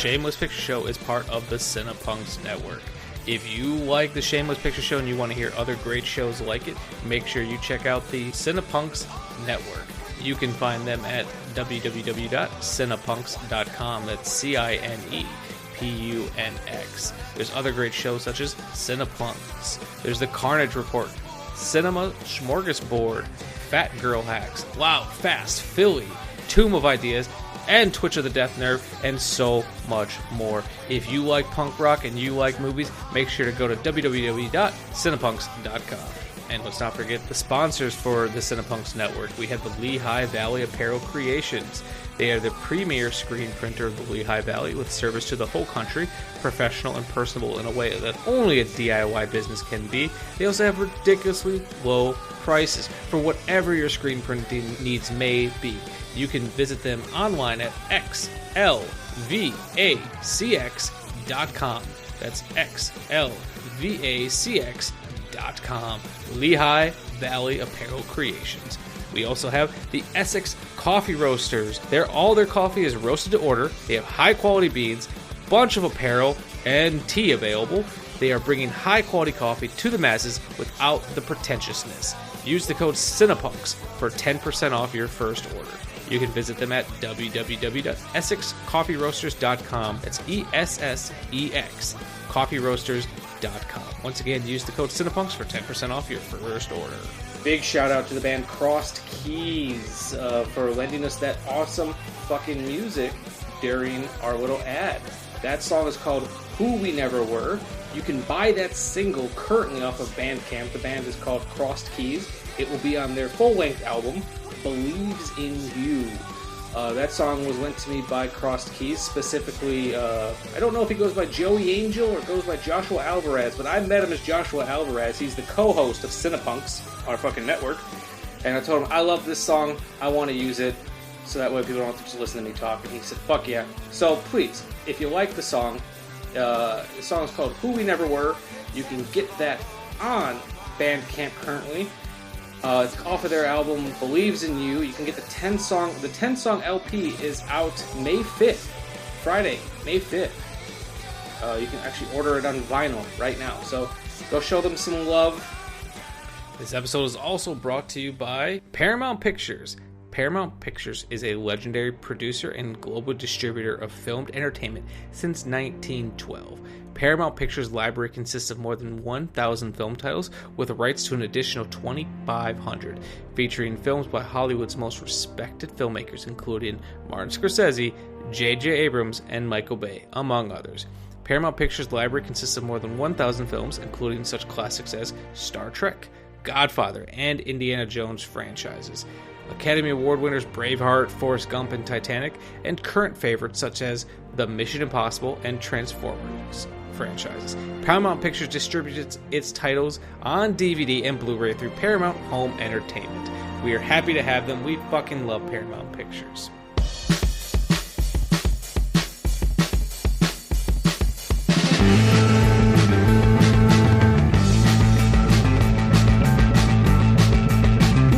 Shameless Picture Show is part of the Cinepunks Network. If you like the Shameless Picture Show and you want to hear other great shows like it, make sure you check out the Cinepunks Network. You can find them at www.cinepunks.com. That's CINEPUNX. There's other great shows such as Cinepunks. There's The Carnage Report, Cinema Smorgasbord, Fat Girl Hacks, Loud, Fast, Philly, Tomb of Ideas, and Twitch of the Death Nerve, and so much more. If you like punk rock and you like movies, make sure to go to www.cinepunks.com. And let's not forget the sponsors for the Cinepunks Network. We have the Lehigh Valley Apparel Creations. They are the premier screen printer of the Lehigh Valley with service to the whole country, professional and personable in a way that only a DIY business can be. They also have ridiculously low prices for whatever your screen printing needs may be. You can visit them online at xlvacx.com. That's xlvacx.com. Lehigh Valley Apparel Creations. We also have the Essex Coffee Roasters. All their coffee is roasted to order. They have high quality beans, bunch of apparel, and tea available. They are bringing high quality coffee to the masses without the pretentiousness. Use the code CINEPUNKS for 10% off your first order. You can visit them at www.essexcoffeeroasters.com. That's ESSEX, coffeeroasters.com. Once again, use the code CINEPUNKS for 10% off your first order. Big shout out to the band Crossed Keys for lending us that awesome fucking music during our little ad. That song is called Who We Never Were. You can buy that single currently off of Bandcamp. The band is called Crossed Keys. It will be on their full-length album, Believes in You. That song was lent to me by Crossed Keys, specifically, I don't know if he goes by Joey Angel or goes by Joshua Alvarez, but I met him as Joshua Alvarez. He's the co-host of Cinepunks, our fucking network, and I told him, I love this song, I want to use it, so that way people don't have to just listen to me talk, and he said, fuck yeah. So please, if you like the song is called Who We Never Were. You can get that on Bandcamp currently. It's off of their album Believes in You. You can get the 10 song LP is out May 5th, Friday, May 5th. You can actually order it on vinyl right now. So go show them some love. This episode is also brought to you by Paramount Pictures. Paramount Pictures is a legendary producer and global distributor of filmed entertainment since 1912. Paramount Pictures' library consists of more than 1,000 film titles, with rights to an additional 2,500, featuring films by Hollywood's most respected filmmakers, including Martin Scorsese, J.J. Abrams, and Michael Bay, among others. Paramount Pictures' library consists of more than 1,000 films, including such classics as Star Trek, Godfather, and Indiana Jones franchises, Academy Award winners Braveheart, Forrest Gump, and Titanic, and current favorites such as the Mission Impossible and Transformers franchises. Paramount Pictures distributes its titles on DVD and Blu-ray through Paramount Home Entertainment. We are happy to have them. We fucking love Paramount Pictures.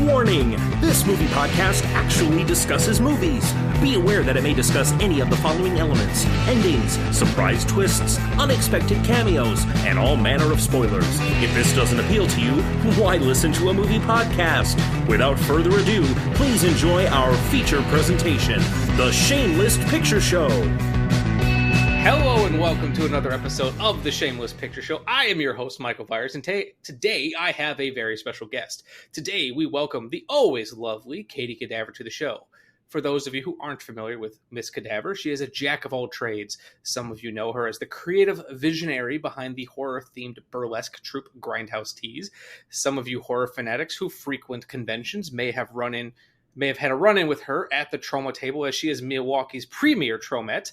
Warning! This movie podcast actually discusses movies. Be aware that it may discuss any of the following elements: endings, surprise twists, unexpected cameos, and all manner of spoilers. If this doesn't appeal to you, why listen to a movie podcast? Without further ado, please enjoy our feature presentation, The Shameless Picture Show. Hello and welcome to another episode of The Shameless Picture Show. I am your host, Michael Viers, and today I have a very special guest. Today we welcome the always lovely Katie Kadaver to the show. For those of you who aren't familiar with Miss Kadaver, she is a jack of all trades. Some of you know her as the creative visionary behind the horror-themed burlesque troupe Grindhouse Tease. Some of you horror fanatics who frequent conventions may have had a run-in with her at the Troma table, as she is Milwaukee's premier Tromette.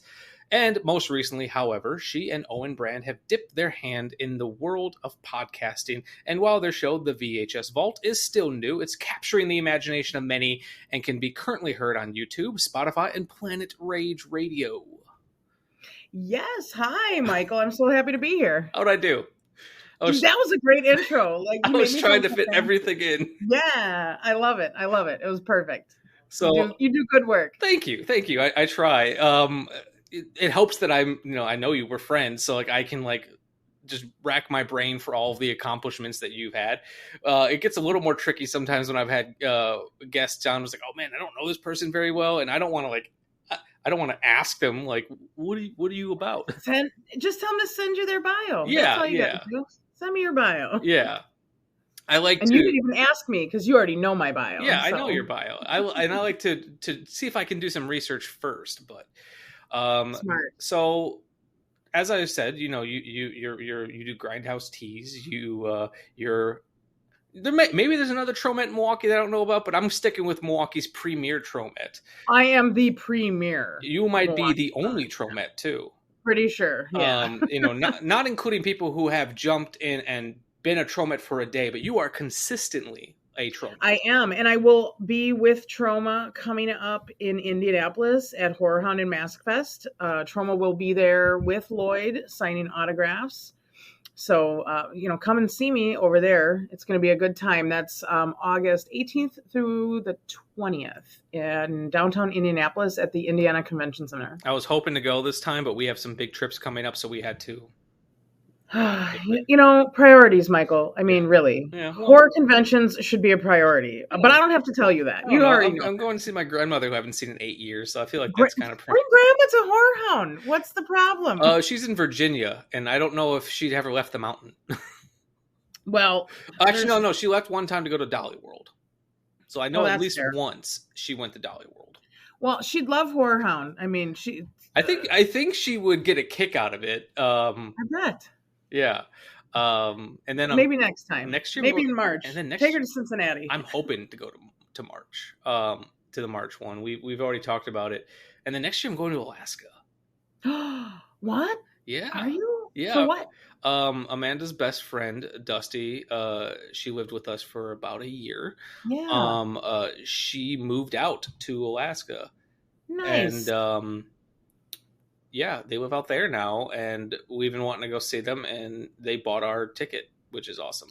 And most recently, however, she and Owen Brand have dipped their hand in the world of podcasting. And while their show, the VHS Vault, is still new, it's capturing the imagination of many and can be currently heard on YouTube, Spotify, and Planet Rage Radio. Yes. Hi, Michael. I'm so happy to be here. How'd I do? That was a great intro. I was trying to fit everything in. Yeah, I love it. It was perfect. So you do good work. Thank you. I try. it helps that I know you, we're friends, so like I can like just rack my brain for all of the accomplishments that you've had. It gets a little more tricky sometimes when I've had guests on. Was like, oh man, I don't know this person very well, and I don't want to ask them like, what are you about? Just tell them to send you their bio. Yeah, that's all you got to do. Send me your bio. Yeah, I like. And you can even ask me because you already know my bio. Yeah, so. I know your bio. I like to see if I can do some research first, but smart. So, as I said, you do Grindhouse Tease. Maybe there's another Tromette in Milwaukee that I don't know about, but I'm sticking with Milwaukee's premier Tromette. I am the premier. You might be the only Tromette too. Pretty sure. Yeah. Not including people who have jumped in and been a Tromette for a day, but you are consistently a Troma. I am, and I will be with Troma coming up in Indianapolis at Horror Hound and Mask Fest. Troma will be there with Lloyd signing autographs. So, come and see me over there. It's going to be a good time. That's August 18th through the 20th in downtown Indianapolis at the Indiana Convention Center. I was hoping to go this time, but we have some big trips coming up, so we had to. Priorities, Michael. I mean, really. Yeah, well, horror conventions should be a priority. But I don't have to tell you that. You already know. I'm going to see my grandmother who I haven't seen in 8 years, so I feel like that's kind of... Bring Grandma to Horror Hound. What's the problem? She's in Virginia, and I don't know if she'd ever left the mountain. Well... Actually, no. She left one time to go to Dolly World. So I know at least once she went to Dolly World. Well, she'd love Horror Hound. I mean, I think she would get a kick out of it. I bet. Yeah. And then maybe next time. Next year, maybe in March. And then take her to Cincinnati. I'm hoping to go to March. To the March one. We've already talked about it. And then next year I'm going to Alaska. What? Yeah. Are you? Yeah. For what? Amanda's best friend, Dusty, she lived with us for about a year. Yeah. She moved out to Alaska. Nice. And yeah, they live out there now, and we've been wanting to go see them, and they bought our ticket, which is awesome.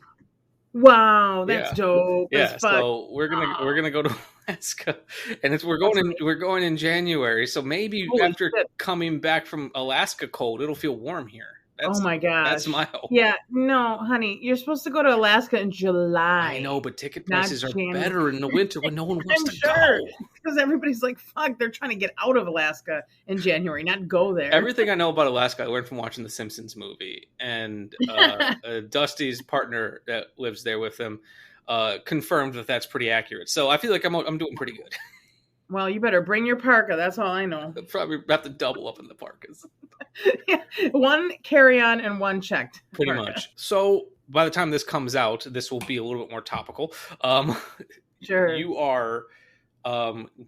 Wow, that's dope. Yeah, so we're gonna go to Alaska, and we're going in January. So maybe after coming back from Alaska cold, it'll feel warm here. Oh my gosh. That's my hope. Yeah, no, honey, you're supposed to go to Alaska in July. I know, but ticket prices are better in the winter when no one wants to go. Because everybody's like, fuck, they're trying to get out of Alaska in January, not go there. Everything I know about Alaska, I learned from watching the Simpsons movie. And Dusty's partner that lives there with him confirmed that that's pretty accurate. So I feel like I'm doing pretty good. Well, you better bring your parka. That's all I know. I'll probably have to double up in the parkas. Yeah, one carry-on and one checked. Pretty much. So by the time this comes out, this will be a little bit more topical. Sure. You are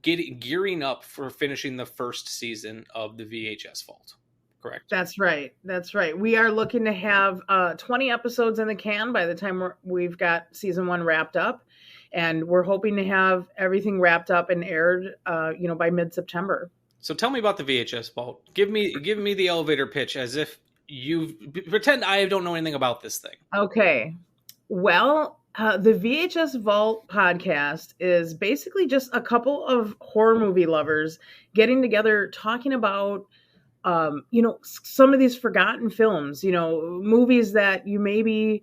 gearing up for finishing the first season of the VHS Vault, correct? That's right. We are looking to have 20 episodes in the can by the time we've got season 1 wrapped up. And we're hoping to have everything wrapped up and aired, by mid-September. So tell me about the VHS Vault. Give me the elevator pitch as if pretend I don't know anything about this thing. Okay. Well, the VHS Vault podcast is basically just a couple of horror movie lovers getting together, talking about, some of these forgotten films, movies that you maybe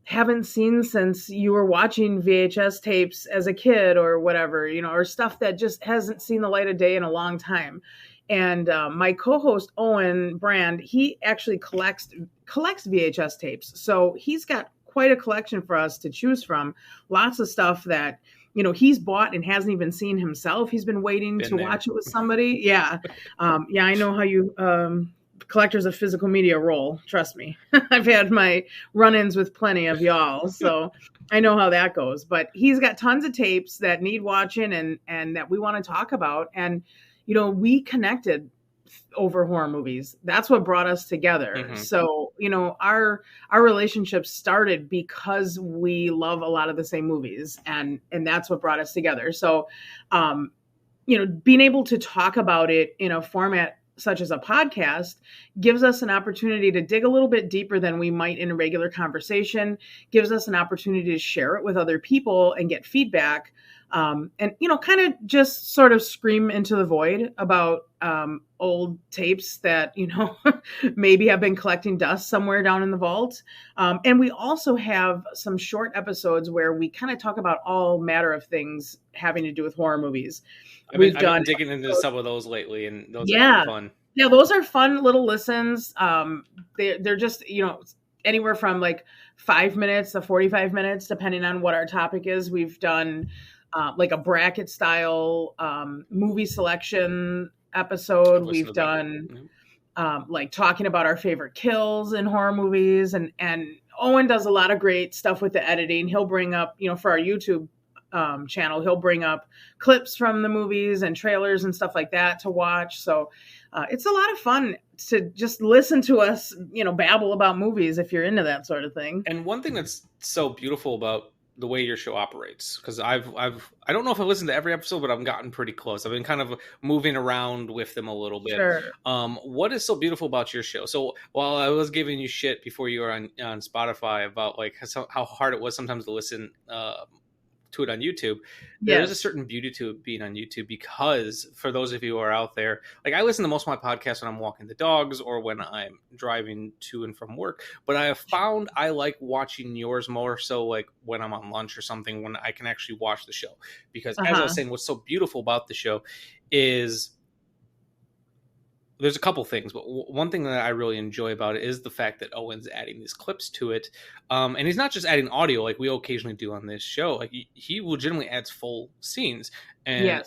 haven't seen since you were watching VHS tapes as a kid or whatever, or stuff that just hasn't seen the light of day in a long time. And my co-host, Owen Brand, he actually collects VHS tapes. So he's got quite a collection for us to choose from. Lots of stuff that, he's bought and hasn't even seen himself. He's been waiting to watch it with somebody. Yeah. I know how you... collectors of physical media roll. Trust me. I've had my run-ins with plenty of y'all, so I know how that goes. But he's got tons of tapes that need watching and that we want to talk about. And, we connected over horror movies. That's what brought us together. Mm-hmm. So, our relationship started because we love a lot of the same movies, and that's what brought us together. So, being able to talk about it in a format such as a podcast gives us an opportunity to dig a little bit deeper than we might in a regular conversation, gives us an opportunity to share it with other people and get feedback. and, kind of just sort of scream into the void about old tapes that, maybe have been collecting dust somewhere down in the vault. And we also have some short episodes where we kind of talk about all matter of things having to do with horror movies. I've been digging into some of those lately, and those are fun. Yeah, those are fun little listens. They're just, anywhere from like 5 minutes to 45 minutes, depending on what our topic is. We've done like a bracket style movie selection episode. We've done like talking about our favorite kills in horror movies. And Owen does a lot of great stuff with the editing. He'll bring up, for our YouTube channel, he'll bring up clips from the movies and trailers and stuff like that to watch. So it's a lot of fun to just listen to us, babble about movies if you're into that sort of thing. And one thing that's so beautiful about the way your show operates, because I don't know if I've listened to every episode, but I've gotten pretty close. I've been kind of moving around with them a little bit. Sure. What is so beautiful about your show? So while I was giving you shit before you were on Spotify about like how hard it was sometimes to listen to it on YouTube, there is a certain beauty to it being on YouTube, because for those of you who are out there, like I listen to most of my podcasts when I'm walking the dogs or when I'm driving to and from work, but I have found I like watching yours more so like when I'm on lunch or something, when I can actually watch the show, because as I was saying, what's so beautiful about the show is there's a couple things, but one thing that I really enjoy about it is the fact that Owen's adding these clips to it. And he's not just adding audio like we occasionally do on this show. Like he legitimately adds full scenes. And,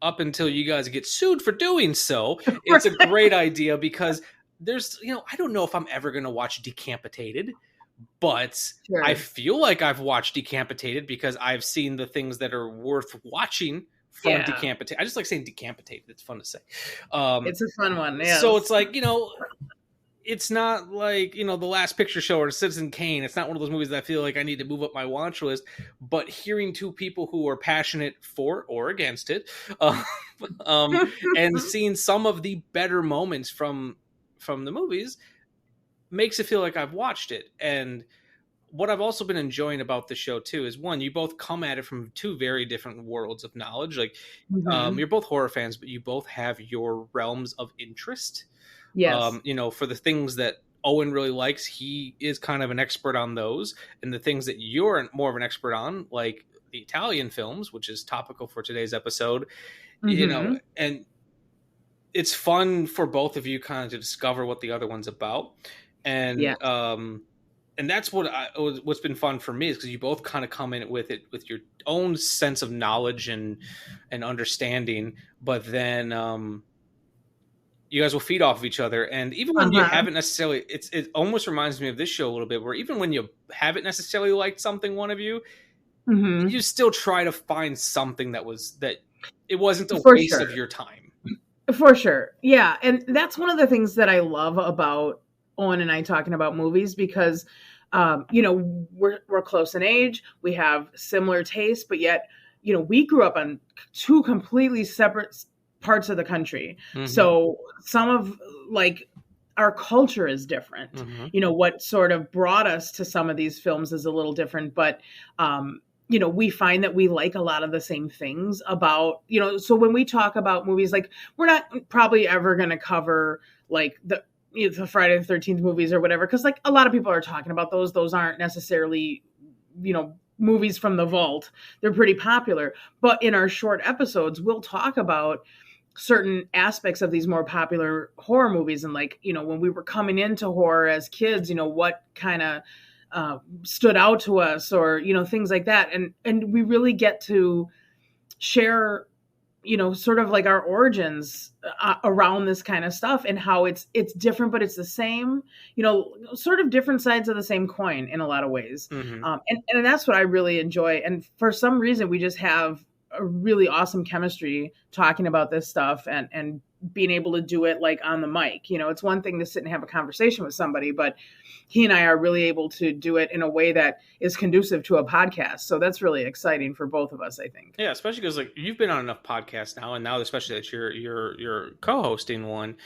up until you guys get sued for doing so, it's a great idea, because there's, I don't know if I'm ever going to watch Decapitated, but I feel like I've watched Decapitated because I've seen the things that are worth watching from Decapitated. I just like saying Decapitated. It's fun to say. It's a fun one. Yeah. So it's like, it's not like, The Last Picture Show or Citizen Kane. It's not one of those movies that I feel like I need to move up my watch list, but hearing two people who are passionate for or against it, and seeing some of the better moments from the movies makes it feel like I've watched it. And what I've also been enjoying about the show too is, one, you both come at it from two very different worlds of knowledge. Like you're both horror fans, but you both have your realms of interest. Yes. For the things that Owen really likes, he is kind of an expert on those. And the things that you're more of an expert on, like the Italian films, which is topical for today's episode, and it's fun for both of you kind of to discover what the other one's about. And, and that's what's been fun for me, is because you both kind of come in with it with your own sense of knowledge and understanding, but then you guys will feed off of each other. And even when you haven't necessarily, it almost reminds me of this show a little bit, where even when you haven't necessarily liked something, one of you, you still try to find something that it wasn't a waste of your time. For sure. Yeah. And that's one of the things that I love about Owen and I talking about movies, because we're close in age, we have similar tastes, but yet we grew up on two completely separate parts of the country. So some of like our culture is different. What sort of brought us to some of these films is a little different, but we find that we like a lot of the same things about, so when we talk about movies, like we're not probably ever going to cover like the Friday the 13th movies or whatever, because like a lot of people are talking about those aren't necessarily movies from the vault. They're pretty popular, but in our short episodes we'll talk about certain aspects of these more popular horror movies, and like when we were coming into horror as kids, what kind of stood out to us, or things like that, and we really get to share sort of like our origins around this kind of stuff, and how it's different, but it's the same, sort of different sides of the same coin in a lot of ways. And that's what I really enjoy. And for some reason, we just have a really awesome chemistry talking about this stuff, and being able to do it like on the mic. It's one thing to sit and have a conversation with somebody, but he and I are really able to do it in a way that is conducive to a podcast. So that's really exciting for both of us, I think. Yeah, especially because like you've been on enough podcasts now, and now especially that you're co-hosting one,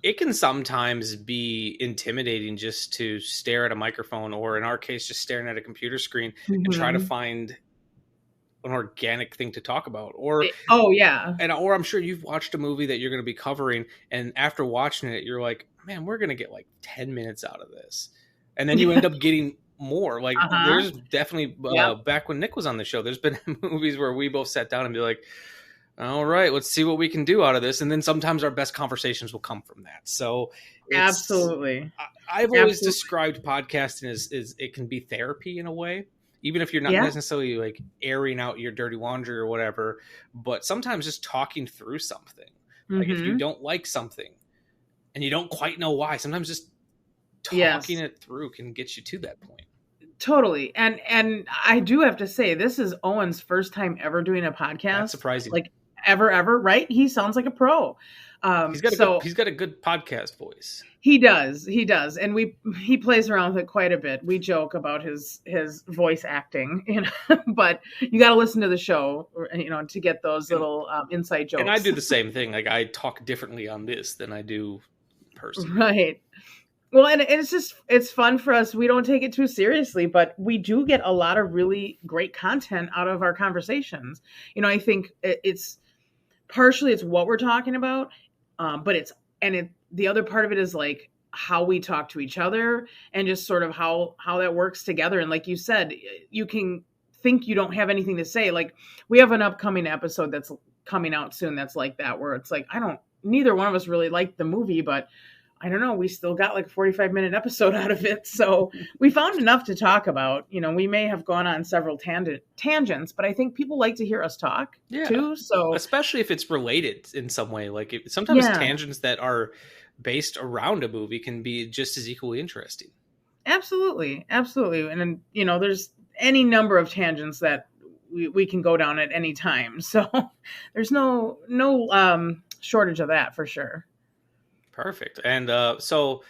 it can sometimes be intimidating just to stare at a microphone, or in our case, just staring at a computer screen and try to find an organic thing to talk about. Or or I'm sure you've watched a movie that you're going to be covering, and after watching it, you're like, man, we're going to get like 10 minutes out of this, and then you end up getting more. Like there's definitely back when Nick was on the show, there's been movies where we both sat down and be like, all right, let's see what we can do out of this. And then sometimes our best conversations will come from that. So absolutely. I've always described podcasting as it can be therapy in a way, even if you're not necessarily like airing out your dirty laundry or whatever, but sometimes just talking through something. Like if you don't like something and you don't quite know why, sometimes just talking it through can get you to that point. Totally. And I do have to say, this is Owen's first time ever doing a podcast. That's surprising. Like ever, right? He sounds like a pro. He's got a good podcast voice. He does. And he plays around with it quite a bit. We joke about his voice acting, but you got to listen to the show, to get those little inside jokes. And I do the same thing. Like I talk differently on this than I do in person. Right. Well, and it's fun for us. We don't take it too seriously, but we do get a lot of really great content out of our conversations. I think it's partially it's what we're talking about, but the other part of it is like how we talk to each other and just sort of how that works together. And like you said, you can think you don't have anything to say. Like we have an upcoming episode that's coming out soon that's like that, where it's like, neither one of us really liked the movie, but I don't know, we still got like a 45-minute episode out of it. So we found enough to talk about. We may have gone on several tangents, but I think people like to hear us talk too. So especially if it's related in some way, like sometimes tangents that are based around a movie can be just as equally interesting. Absolutely. And then, there's any number of tangents that we can go down at any time. So there's no shortage of that for sure. Perfect. And so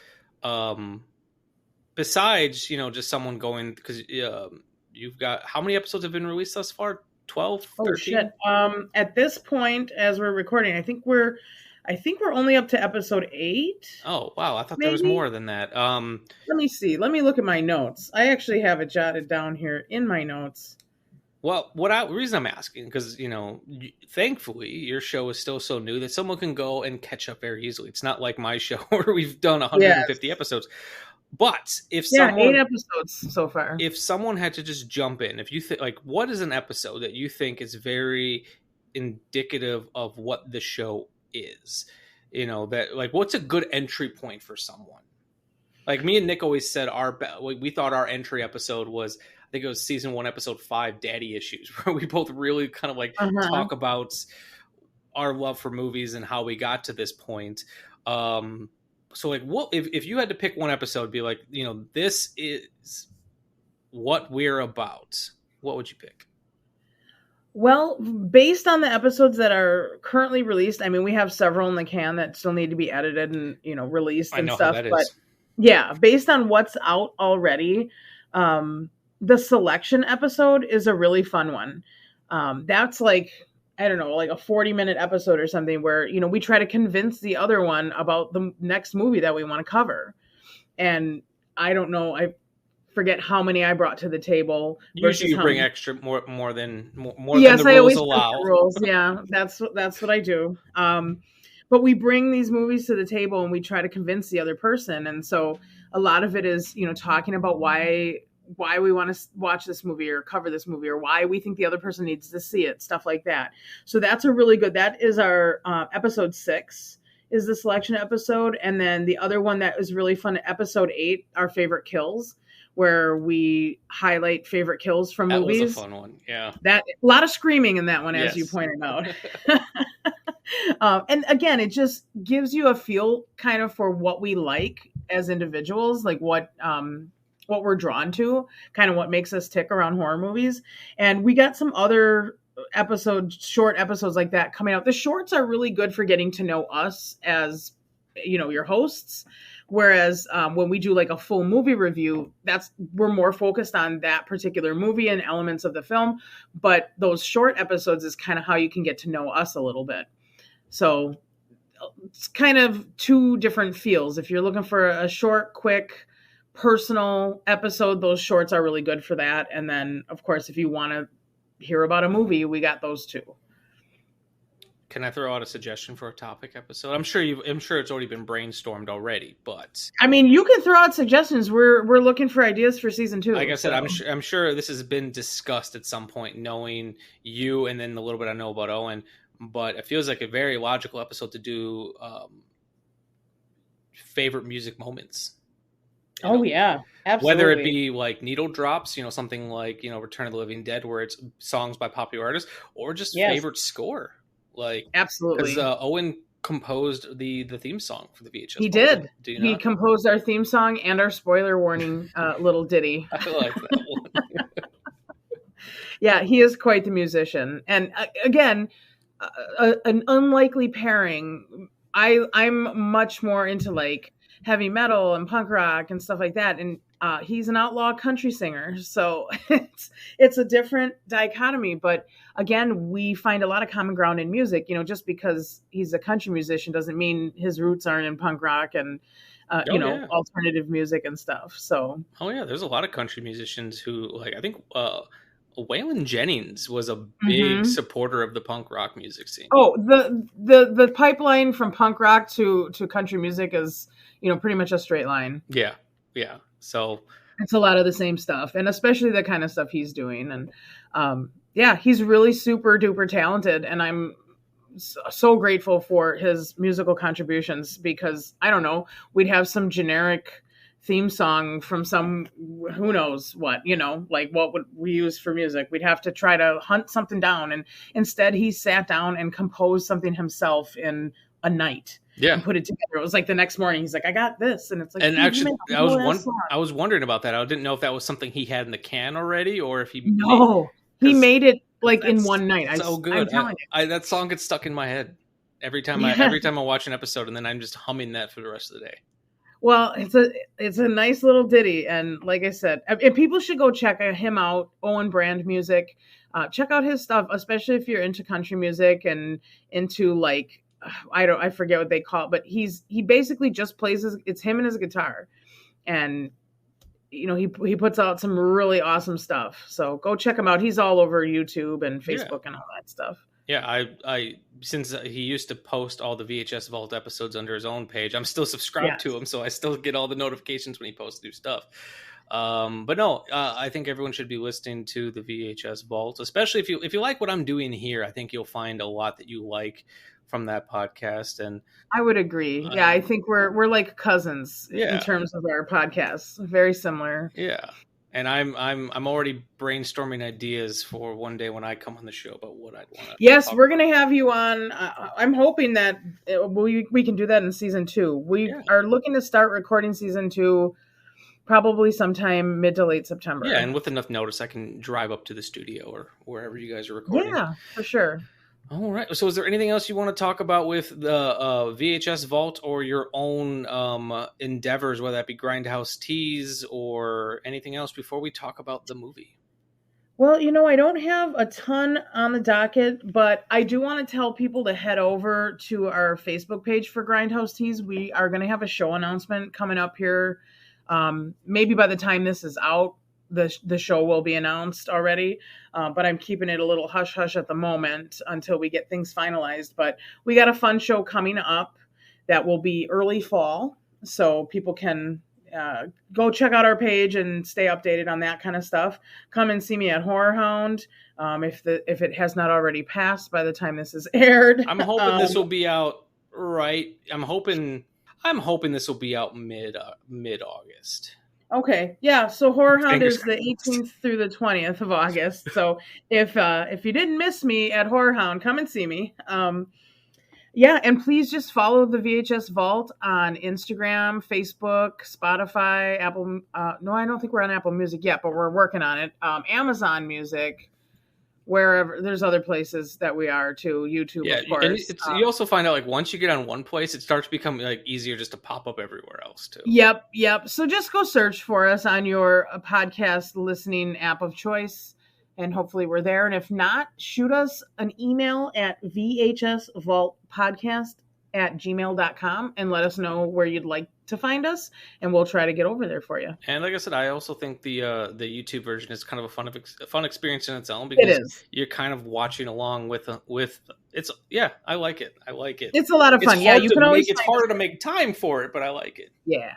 besides, just someone going, because you've got, how many episodes have been released thus far? 12, 13? Oh, shit. At this point, as we're recording, I think we're only up to episode 8. Oh, wow. I thought there was more than that. Let me see. Let me look at my notes. I actually have it jotted down here in my notes. Well, the reason I'm asking, because, thankfully your show is still so new that someone can go and catch up very easily. It's not like my show where we've done 150 episodes. But if 8 episodes so far. If someone had to just jump in, if you think, like, what is an episode that you think is very indicative of what the show is? That, like, what's a good entry point for someone? Like me and Nick always said we thought our entry episode was, I think it was season 1, episode 5, Daddy Issues, where we both really kind of like talk about our love for movies and how we got to this point. So like, what if you had to pick one episode, be like, this is what we're about, what would you pick? Well, based on the episodes that are currently released, I mean, we have several in the can that still need to be edited and, released and stuff. But yeah, based on what's out already, the selection episode is a really fun one. That's like, I don't know, like a 40-minute episode or something where, we try to convince the other one about the next movie that we want to cover. And I don't know, I forget how many I brought to the table. Usually you bring extra more than the rules allow. The rules. Yeah, that's what I do. But we bring these movies to the table and we try to convince the other person. And so a lot of it is, talking about why we want to watch this movie or cover this movie or why we think the other person needs to see it, stuff like that. So that's a really good, that is our episode 6 is the selection episode. And then the other one that was really fun, episode 8, our favorite kills, where we highlight favorite kills from movies. That was a fun one. Yeah. A lot of screaming in that one, as you pointed out. And again, it just gives you a feel kind of for what we like as individuals, like what we're drawn to, kind of what makes us tick around horror movies. And we got some other short episodes like that coming out. The shorts are really good for getting to know us as, your hosts. Whereas when we do like a full movie review, we're more focused on that particular movie and elements of the film. But those short episodes is kind of how you can get to know us a little bit. So it's kind of 2 different feels. If you're looking for a short, quick, personal episode, those shorts are really good for that. And then, of course, if you want to hear about a movie, we got those too. Can I throw out a suggestion for a topic episode? I'm sure it's already been brainstormed already, but I mean, you can throw out suggestions. We're looking for ideas for season 2. Like I said, I'm sure this has been discussed at some point, knowing you and then the little bit I know about Owen. But it feels like a very logical episode to do favorite music moments. Yeah, absolutely. Whether it be like needle drops, something like Return of the Living Dead, where it's songs by popular artists, or just favorite score. Like absolutely, because Owen composed the theme song for the VHS. He did. He composed our theme song and our spoiler warning little ditty. I like that one. Yeah, he is quite the musician, and again, an unlikely pairing. I'm much more into like heavy metal and punk rock and stuff like that, and he's an outlaw country singer, so it's a different dichotomy. But again, we find a lot of common ground in music. Just because he's a country musician doesn't mean his roots aren't in punk rock and alternative music and stuff. So there's a lot of country musicians who, like, I think Waylon Jennings was a big supporter of the punk rock music scene. Oh, the pipeline from punk rock to country music is pretty much a straight line. Yeah. So it's a lot of the same stuff, and especially the kind of stuff he's doing. And he's really super duper talented, and I'm so grateful for his musical contributions, because I don't know, we'd have some generic theme song from some who knows what, like what would we use for music? We'd have to try to hunt something down, and instead he sat down and composed something himself in a night. Yeah, and put it together. It was like the next morning he's like, I got this, and it's like. And actually, I was wondering about that. I didn't know if that was something he had in the can already, or if he made it like in one night. So good. I'm telling you, that song gets stuck in my head every time I watch an episode, and then I'm just humming that for the rest of the day. Well, it's a nice little ditty, and like I said, and people should go check him out. Owen Brand music. Check out his stuff, especially if you're into country music and into like. I forget what they call it, but he basically just plays it's him and his guitar, and he puts out some really awesome stuff. So go check him out. He's all over YouTube and Facebook and all that stuff. Yeah, I since he used to post all the VHS Vault episodes under his own page, I'm still subscribed to him, so I still get all the notifications when he posts new stuff. But no, I think everyone should be listening to the VHS Vault, especially if you like what I'm doing here. I think you'll find a lot that you like from that podcast, and I would agree. Yeah, I think we're like cousins in terms of our podcasts. Very similar. Yeah, and I'm already brainstorming ideas for one day when I come on the show about what I'd want to. Yes, we're going to have you on. I'm hoping that we can do that in season 2. We are looking to start recording season 2 probably sometime mid to late September. Yeah, and with enough notice, I can drive up to the studio or wherever you guys are recording. Yeah, for sure. All right. So is there anything else you want to talk about with the VHS Vault or your own endeavors, whether that be Grindhouse Tease or anything else, before we talk about the movie? Well, I don't have a ton on the docket, but I do want to tell people to head over to our Facebook page for Grindhouse Tease. We are going to have a show announcement coming up here. Maybe by the time this is out, the show will be announced already, but I'm keeping it a little hush-hush at the moment until we get things finalized. But we got a fun show coming up that will be early fall, so people can go check out our page and stay updated on that kind of stuff. Come and see me at Horror Hound if it has not already passed by the time this is aired. I'm hoping this will be out right. I'm hoping this will be out mid-August. Okay, yeah. So Horror Hound is the 18th through the 20th of August. So if you didn't miss me at Horror Hound, come and see me. And please just follow the VHS Vault on Instagram, Facebook, Spotify, Apple. No, I don't think we're on Apple Music yet, but we're working on it. Amazon Music. Wherever there's other places that we are too, YouTube, of course. And you also find out like once you get on one place, it starts becoming like easier just to pop up everywhere else too. Yep. So just go search for us on your podcast listening app of choice, and hopefully we're there. And if not, shoot us an email at vhsvaultpodcast@gmail.com and let us know where you'd like to find us, and we'll try to get over there for you. And like I said, I also think the YouTube version is kind of a fun experience in its own, because it is. You're kind of watching along with it's. Yeah, I like it. It's a lot of fun. Yeah, you can always. It's harder to make time for it, but I like it. Yeah.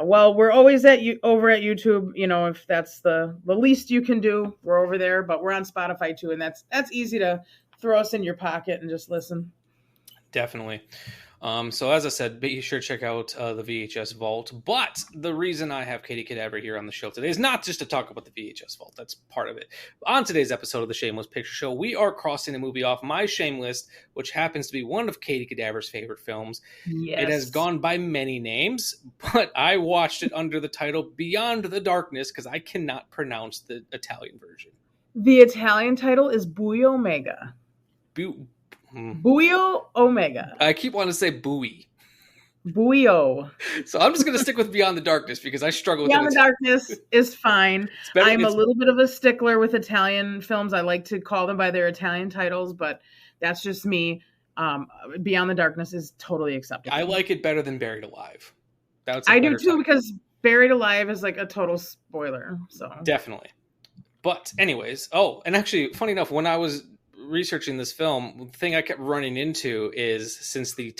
Well, we're always over at YouTube. If that's the least you can do, we're over there. But we're on Spotify too, and that's easy to throw us in your pocket and just listen. Definitely. So as I said, be sure to check out the VHS Vault. But the reason I have Katie Kadaver here on the show today is not just to talk about the VHS Vault. That's part of it. On today's episode of the Shameless Picture Show, we are crossing a movie off my shame list, which happens to be one of Katie Kadaver's favorite films. Yes. It has gone by many names, but I watched it under the title Beyond the Darkness because I cannot pronounce the Italian version. The Italian title is BUIO OMEGA. BUIO OMEGA. I keep wanting to say buoy. BUIO. So I'm just going to stick with Beyond the Darkness because I struggle with it. Beyond the Darkness is fine. I'm a little bit of a stickler with Italian films. I like to call them by their Italian titles, but that's just me. Beyond the Darkness is totally acceptable. I like it better than Buried Alive. I do too, because Buried Alive is like a total spoiler. So definitely. But anyways, and actually, funny enough, when I was researching this film, the thing I kept running into is, since the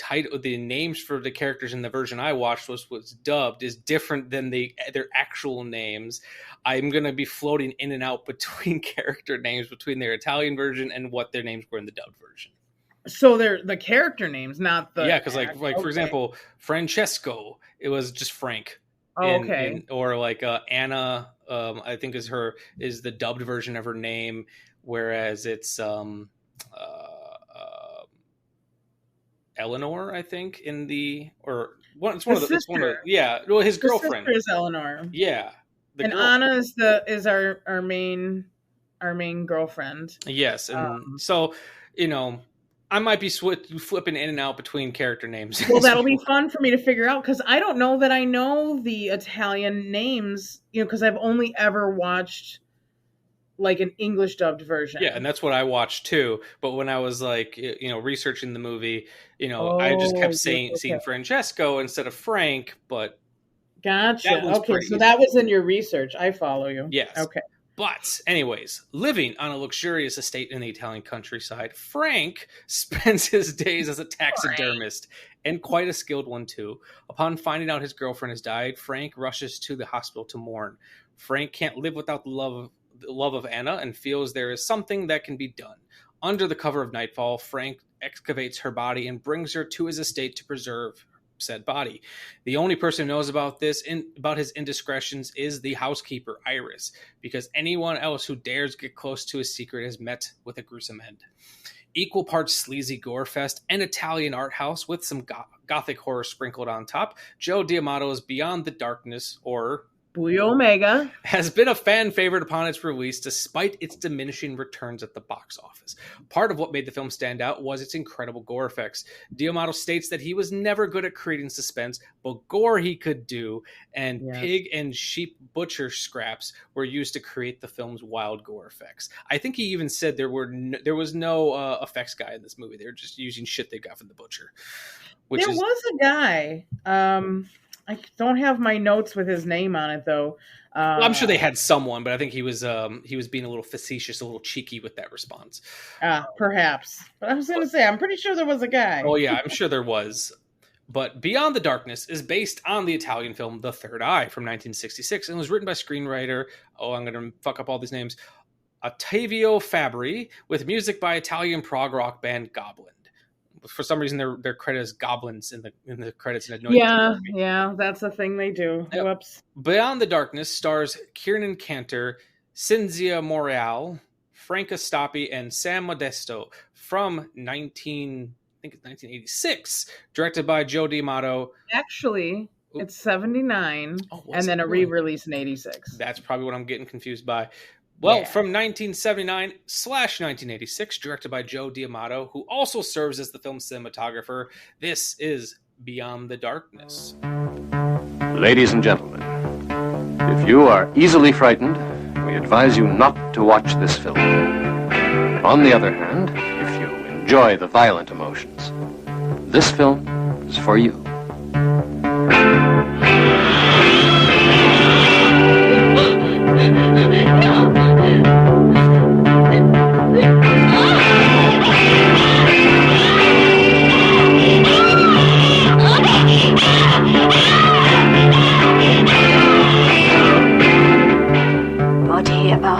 names for the characters in the version I watched was dubbed is different than their actual names, I'm going to be floating in and out between character names between their Italian version and what their names were in the dubbed version. So they're the character names, not the because for example, Francesco, it was just Frank. Or like Anna, I think is the dubbed version of her name. Whereas it's Eleanor, I think, his girlfriend is Eleanor. Yeah, and Anna is our main girlfriend. Yes, and so I might be flipping in and out between character names. Well, that'll be fun for me to figure out, because I don't know that I know the Italian names. Because I've only ever watched like an English dubbed version. Yeah, and that's what I watched too. But when I was researching the movie, I just kept seeing Francesco instead of Frank. But gotcha. Okay, so that was in your research. I follow you. Yes. Okay. But anyways, living on a luxurious estate in the Italian countryside, Frank spends his days as a taxidermist, and quite a skilled one too. Upon finding out his girlfriend has died, Frank rushes to the hospital to mourn. Frank can't live without the love of Anna and feels there is something that can be done. Under the cover of nightfall, Frank excavates her body and brings her to his estate to preserve said body. The only person who knows about his indiscretions is the housekeeper, Iris, because anyone else who dares get close to his secret is met with a gruesome end. Equal parts sleazy gore fest and Italian art house with some gothic horror sprinkled on top, Joe D'Amato's Beyond the Darkness, or BUIO OMEGA, has been a fan favorite upon its release, despite its diminishing returns at the box office. Part of what made the film stand out was its incredible gore effects. D'Amato states that he was never good at creating suspense, but gore he could do, and pig and sheep butcher scraps were used to create the film's wild gore effects. I think he even said there was no effects guy in this movie. They were just using shit they got from the butcher. Was a guy. I don't have my notes with his name on it, though. Well, I'm sure they had someone, but I think he was being a little facetious, a little cheeky with that response. Perhaps. But I was going to say, I'm pretty sure there was a guy. Oh, yeah, I'm sure there was. But Beyond the Darkness is based on the Italian film The Third Eye from 1966 and was written by screenwriter, I'm going to fuck up all these names, Ottavio Fabri, with music by Italian prog rock band Goblin. For some reason, they're credited as goblins in the credits. Yeah, that's a thing they do. Yep. Whoops. Beyond the Darkness stars Kieran Cantor, Cinzia Morreale, Franca Stoppi, and Sam Modesto from 1986, directed by Joe D'Amato. Actually, it's 79, and then a re-release in 86. That's probably what I'm getting confused by. Well, from 1979/1986, directed by Joe D'Amato, who also serves as the film's cinematographer, this is Beyond the Darkness. Ladies and gentlemen, if you are easily frightened, we advise you not to watch this film. On the other hand, if you enjoy the violent emotions, this film is for you.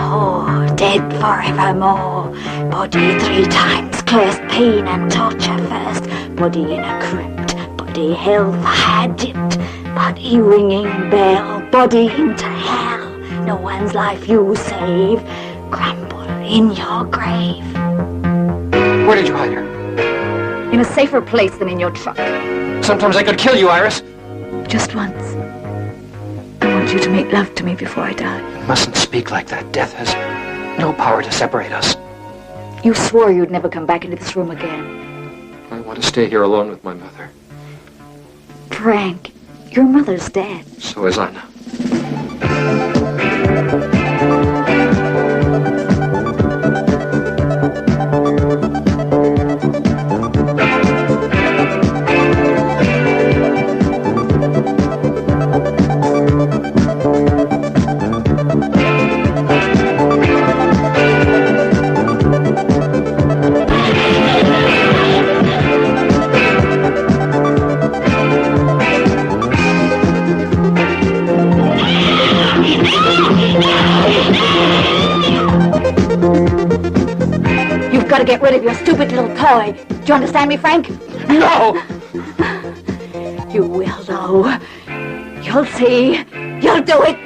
whore, dead forevermore. Body 3 times cursed, pain and torture first. Body in a crypt, body hell had dipped. Body ringing bell, body into hell. No one's life you save, crumble in your grave. Where did you hide her? In a safer place than in your truck. Sometimes I could kill you, Iris. Just once. I want you to make love to me before I die. You mustn't speak like that. Death has no power to separate us. You swore you'd never come back into this room again. I want to stay here alone with my mother. Frank, your mother's dead. So is Anna. Got to get rid of your stupid little toy. Do you understand me, Frank? No! You will, though. You'll see. You'll do it.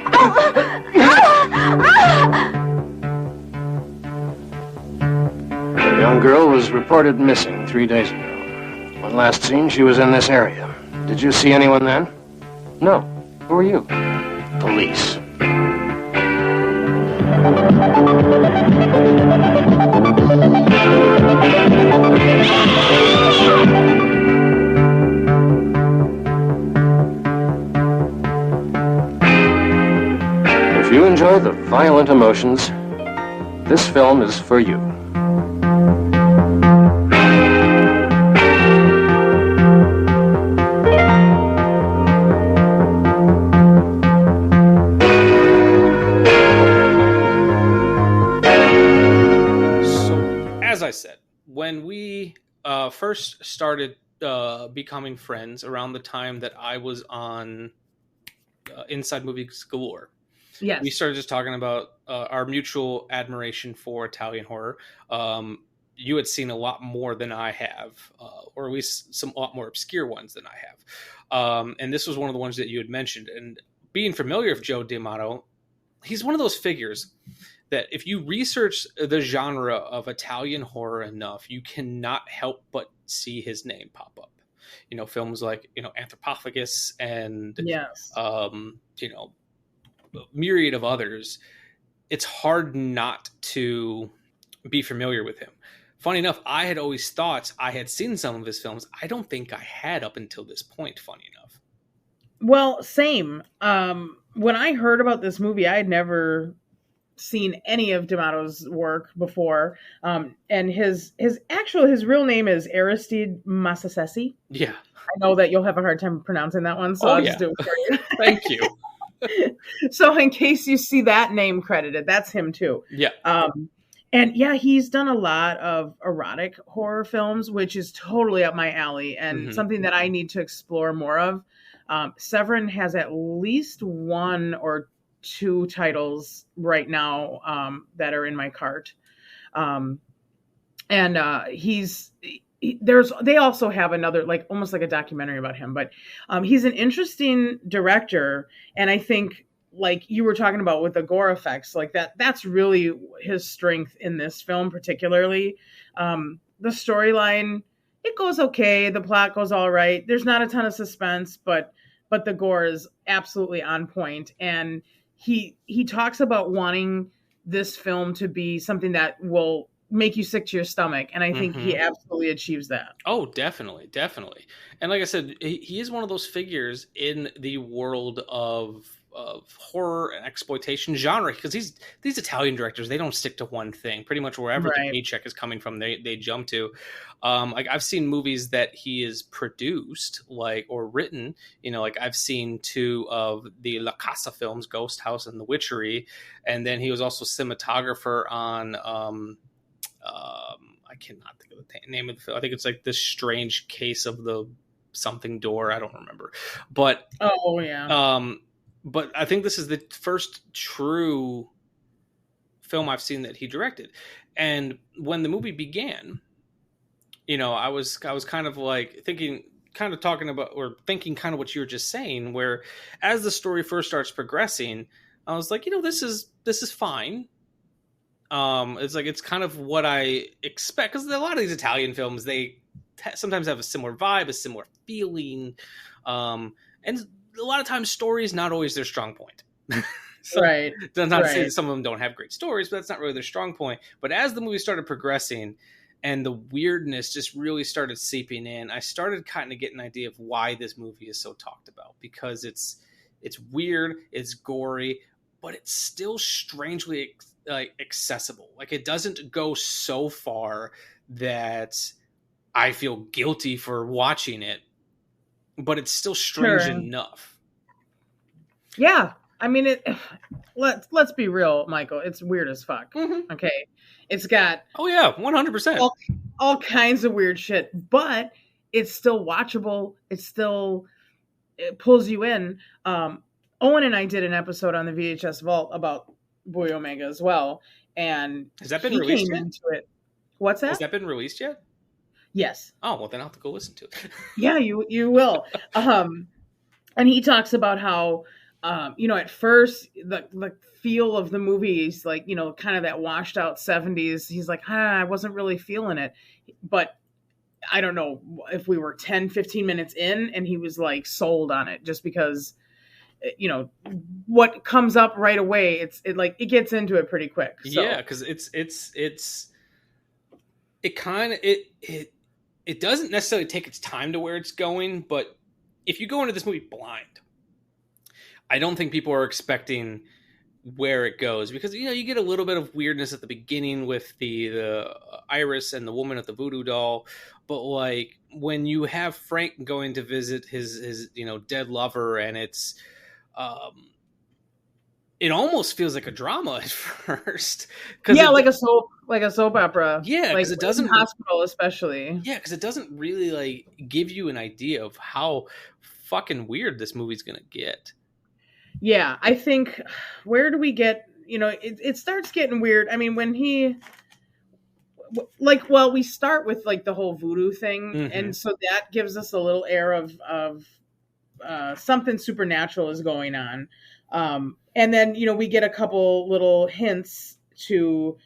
The young girl was reported missing 3 days ago. When last seen, she was in this area. Did you see anyone then? No. Who are you? Police. If you enjoy the violent emotions, this film is for you. As I said, when we first started becoming friends around the time that I was on Inside Movies Galore, Yes. we started just talking about our mutual admiration for Italian horror. You had seen a lot more than I have, or at least a lot more obscure ones than I have. And this was one of the ones that you had mentioned. And being familiar with Joe D'Amato, he's one of those figures that if you research the genre of Italian horror enough, you cannot help but see his name pop up. You know, films like, Anthropophagus and, Yes. myriad of others. It's hard not to be familiar with him. Funny enough, I had always thought I had seen some of his films. I don't think I had up until this point, funny enough. Well, same. When I heard about this movie, I had never seen any of D'Amato's work before. And his real name is Aristide Massasesi. Yeah. I know that you'll have a hard time pronouncing that one, so I'll just do it for you. Thank you. So in case you see that name credited, that's him too. Yeah. And yeah, he's done a lot of erotic horror films, which is totally up my alley and something that I need to explore more of. Severin has at least 1 or 2 titles right now that are in my cart. They also have another, like almost like a documentary about him, but he's an interesting director. And I think, like you were talking about with the gore effects, like that's really his strength in this film, particularly. The storyline, it goes okay. The plot goes all right. There's not a ton of suspense, but the gore is absolutely on point. And he talks about wanting this film to be something that will make you sick to your stomach. And I think he absolutely achieves that. Oh, definitely. Definitely. And like I said, he is one of those figures in the world of horror and exploitation genre, because these Italian directors, they don't stick to one thing. Pretty much wherever the paycheck is coming from, they jump to. Like I've seen movies that he has produced, or written. Like I've seen 2 of the La Casa films, Ghost House and The Witchery, and then he was also cinematographer on. I cannot think of the name of the film. I think it's like This Strange Case of the Something Door. I don't remember, but but I think this is the first true film I've seen that he directed. And when the movie began, you know, I was kind of like thinking kind of what you were just saying, where as the story first starts progressing, I was like, you know, this is fine. It's kind of what I expect, because a lot of these Italian films, they sometimes have a similar vibe, a similar feeling, and a lot of times story is not always their strong point. So, right. Does not say that some of them don't have great stories, but that's not really their strong point. But as the movie started progressing and the weirdness just really started seeping in, I started kind of getting an idea of why this movie is so talked about, because it's weird, it's gory, but it's still strangely accessible. Like, it doesn't go so far that I feel guilty for watching it, but it's still strange enough. Yeah. I mean, let's be real, Michael. It's weird as fuck. Mm-hmm. Okay. It's got 100% all kinds of weird shit, but it's still watchable. It pulls you in. Owen and I did an episode on the VHS Vault about BUIO OMEGA as well. And has that been released yet? Into it. What's that? Has that been released yet? Yes. Oh, well, then I'll have to go listen to it. Yeah, you will. And he talks about how, you know, at first the feel of the movie is like, you know, kind of that washed out 70s. He's like, I wasn't really feeling it. But I don't know if we were 10, 15 minutes in and he was like sold on it, just because, you know, what comes up right away, it gets into it pretty quick. So. Yeah, because it doesn't necessarily take its time to where it's going, but if you go into this movie blind, I don't think people are expecting where it goes, because, you know, you get a little bit of weirdness at the beginning with the Iris and the woman at the voodoo doll, but like when you have Frank going to visit his you know, dead lover, and it's it almost feels like a drama at first. Yeah, like a soap opera. Yeah, like it doesn't hospital especially. Yeah, because it doesn't really like give you an idea of how fucking weird this movie's gonna get. Yeah, I think, where do we get, you know, it starts getting weird. I mean, when we start with like the whole voodoo thing, mm-hmm. and so that gives us a little air of something supernatural is going on. And then, you know, we get a couple little hints to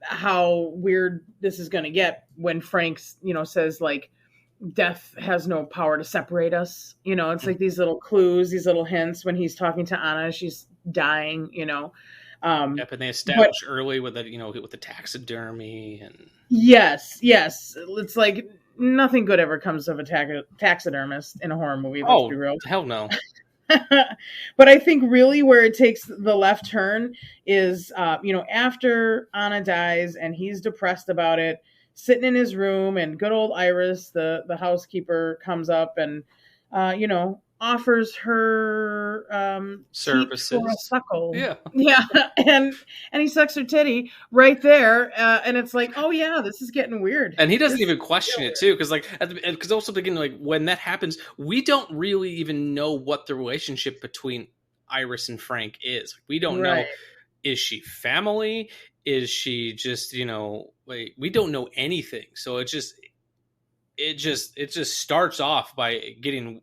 how weird this is going to get when Frank, you know, says like, death has no power to separate us. You know, it's like these little clues, these little hints when he's talking to Anna, she's dying, you know. Yep, and they establish early with the taxidermy and yes. It's like nothing good ever comes of a taxidermist in a horror movie. Let's be real. Hell no. But I think really where it takes the left turn is, you know, after Anna dies and he's depressed about it, sitting in his room, and good old Iris, the housekeeper, comes up and, you know, offers her services for a suckle. Yeah, and he sucks her titty right there, and it's like, oh yeah, this is getting weird. And he doesn't even question it too, because also beginning, like when that happens, we don't really even know what the relationship between Iris and Frank is. We don't know. Is she family? Is she just, you know, like, we don't know anything. So it just starts off by getting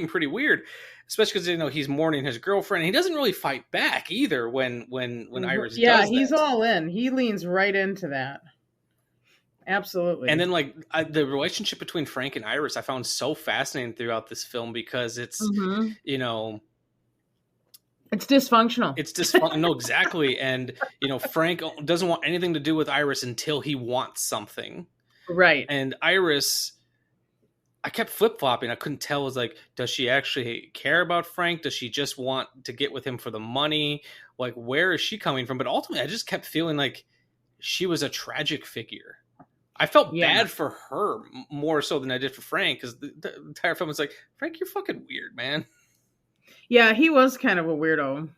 pretty weird, especially because, you know, he's mourning his girlfriend. He doesn't really fight back either when Iris does that. Yeah, he's all in. He leans right into that. Absolutely. And then like the relationship between Frank and Iris, I found so fascinating throughout this film, because it's, mm-hmm. you know, it's dysfunctional. No, exactly. And, you know, Frank doesn't want anything to do with Iris until he wants something. Right. And Iris, I kept flip-flopping. I couldn't tell. It was like, does she actually care about Frank? Does she just want to get with him for the money? Like, where is she coming from? But ultimately, I just kept feeling like she was a tragic figure. I felt bad for her more so than I did for Frank, because the entire film was like, Frank, you're fucking weird, man. Yeah, he was kind of a weirdo.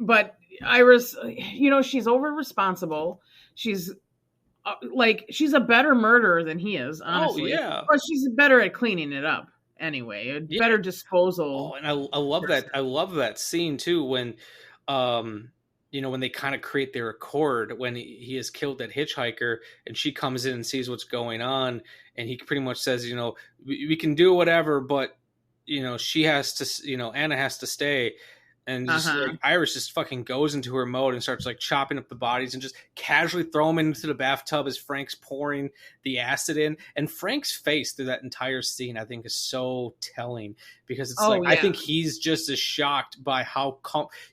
But Iris, you know, she's over-responsible. She's she's a better murderer than he is, honestly. Oh, yeah. But she's better at cleaning it up anyway. Better disposal. Oh, and I love that. I love that scene, too, when when they kind of create their accord when he has killed that hitchhiker and she comes in and sees what's going on, and he pretty much says, we can do whatever, but she has to, Anna has to stay. And just like Iris just fucking goes into her mode and starts like chopping up the bodies and just casually throw them into the bathtub as Frank's pouring the acid in. And Frank's face through that entire scene, I think, is so telling, because it's I think he's just as shocked by how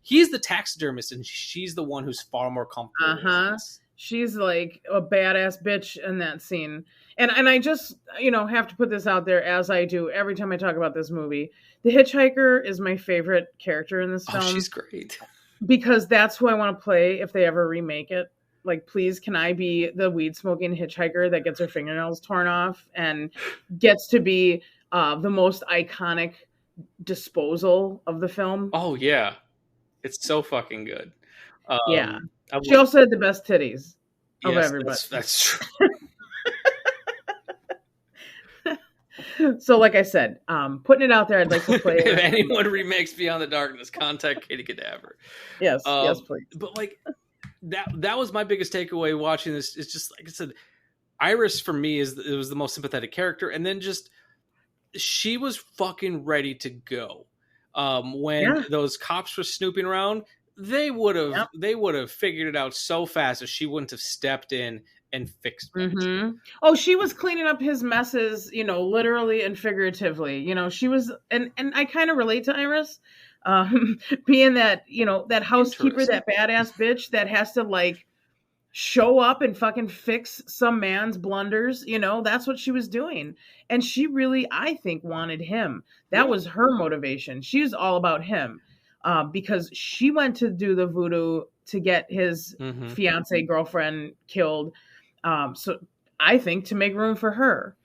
he's the taxidermist and she's the one who's far more comfortable. She's like a badass bitch in that scene. And I just, have to put this out there, as I do every time I talk about this movie. The hitchhiker is my favorite character in this film. Oh, she's great. Because that's who I want to play if they ever remake it. Like, please, can I be the weed-smoking hitchhiker that gets her fingernails torn off and gets to be the most iconic disposal of the film? Oh, yeah. It's so fucking good. Yeah. She also had the best titties of everybody. That's true. So, like I said, putting it out there, I'd like to play it. If anyone remakes Beyond the Darkness, contact Katie Kadaver. Yes, yes, please. But like that was my biggest takeaway watching this. It's just like I said, Iris for me was the most sympathetic character, and then just she was fucking ready to go. When those cops were snooping around, they would have figured it out so fast if she wouldn't have stepped in and fixed it. Mm-hmm. Oh, she was cleaning up his messes, literally and figuratively. She was, and I kind of relate to Iris, being that, that housekeeper, that badass bitch that has to like show up and fucking fix some man's blunders. That's what she was doing. And she really, I think, wanted him. That was her motivation. She was all about him, because she went to do the voodoo to get his fiance girlfriend killed. So I think to make room for her,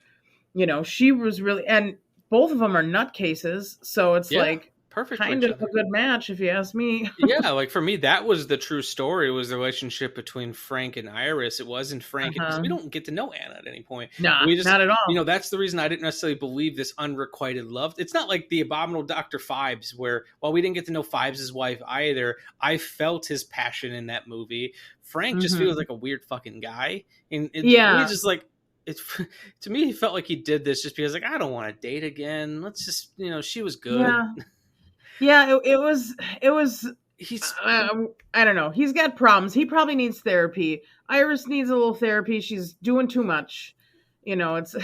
she was really, and both of them are nutcases. So it's like perfect, kind of a good match, if you ask me. Yeah. Like for me, that was the true story. It was the relationship between Frank and Iris. It wasn't Frank. Because we don't get to know Anna at any point. Nah, not at all. That's the reason I didn't necessarily believe this unrequited love. It's not like the Abominable Dr. Phibes, where while we didn't get to know Phibes' wife either, I felt his passion in that movie. Frank just feels like a weird fucking guy. And he's just like, to me, he felt like he did this just because, like, I don't want to date again. Let's just, she was good. Yeah, it was. I don't know. He's got problems. He probably needs therapy. Iris needs a little therapy. She's doing too much. It's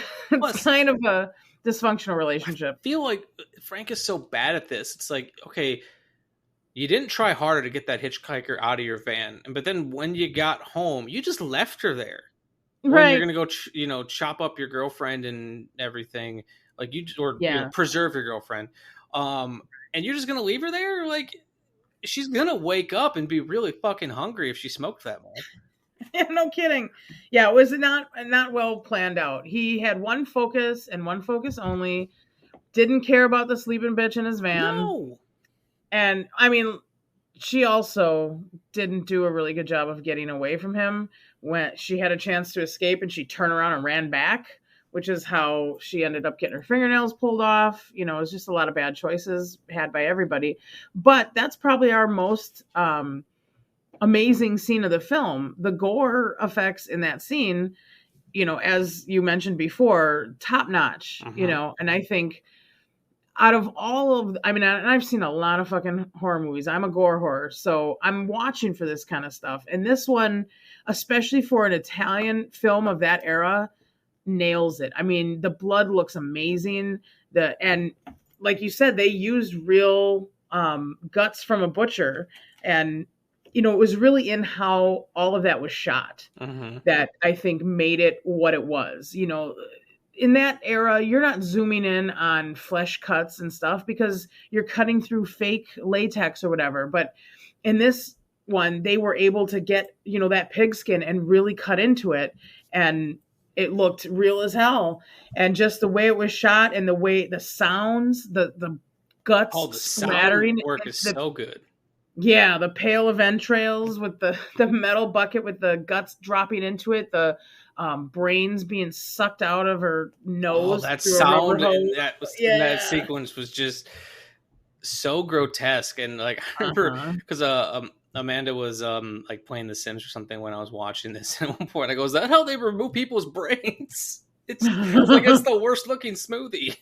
kind of a dysfunctional relationship. I feel like Frank is so bad at this. It's like, okay, you didn't try harder to get that hitchhiker out of your van, but then when you got home, you just left her there. Right. You're gonna go, chop up your girlfriend and everything, like preserve your girlfriend, and you're just gonna leave her there. Like, she's gonna wake up and be really fucking hungry if she smoked that much. Yeah, no kidding. Yeah, it was not well planned out. He had one focus and one focus only. Didn't care about the sleeping bitch in his van. No. And I mean, she also didn't do a really good job of getting away from him when she had a chance to escape, and she turned around and ran back, which is how she ended up getting her fingernails pulled off. It was just a lot of bad choices had by everybody. But that's probably our most amazing scene of the film. The gore effects in that scene, as you mentioned before, top notch, and I think out of all of, and I've seen a lot of fucking horror movies. I'm a gore horror, so I'm watching for this kind of stuff. And this one, especially for an Italian film of that era, nails it. I mean, the blood looks amazing. And like you said, they used real guts from a butcher, and it was really in how all of that was shot that I think made it what it was. In that era, you're not zooming in on flesh cuts and stuff because you're cutting through fake latex or whatever. But in this one, they were able to get, that pigskin and really cut into it. And it looked real as hell. And just the way it was shot and the way the sounds, the guts splattering. The work is so good. Yeah, the pail of entrails with the metal bucket with the guts dropping into it, the brains being sucked out of her nose. That sound in that sequence was just so grotesque. And like, I remember because a Amanda was like playing The Sims or something when I was watching this. At one point, I go, "Is that how they remove people's brains?" It's like it's the worst looking smoothie.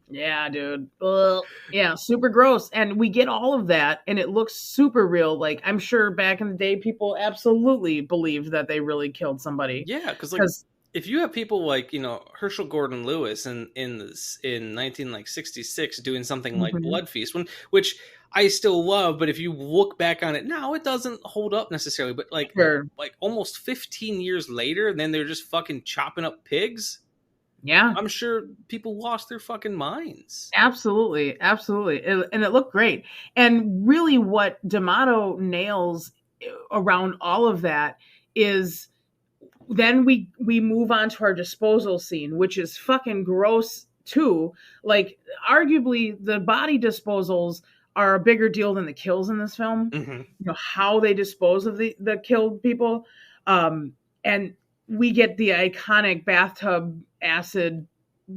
Yeah, dude. Ugh. Yeah, super gross. And we get all of that, and it looks super real. Like, I'm sure back in the day, people absolutely believed that they really killed somebody. Yeah, because if you have people like, Herschel Gordon Lewis in 1966 doing something like Blood Feast, which I still love, but if you look back on it now, it doesn't hold up necessarily. But like almost 15 years later, and then they're just fucking chopping up pigs. Yeah, I'm sure people lost their fucking minds. Absolutely. And it looked great. And really what D'Amato nails around all of that is then we move on to our disposal scene, which is fucking gross too. Like, arguably the body disposals are a bigger deal than the kills in this film. How they dispose of the killed people. And we get the iconic bathtub acid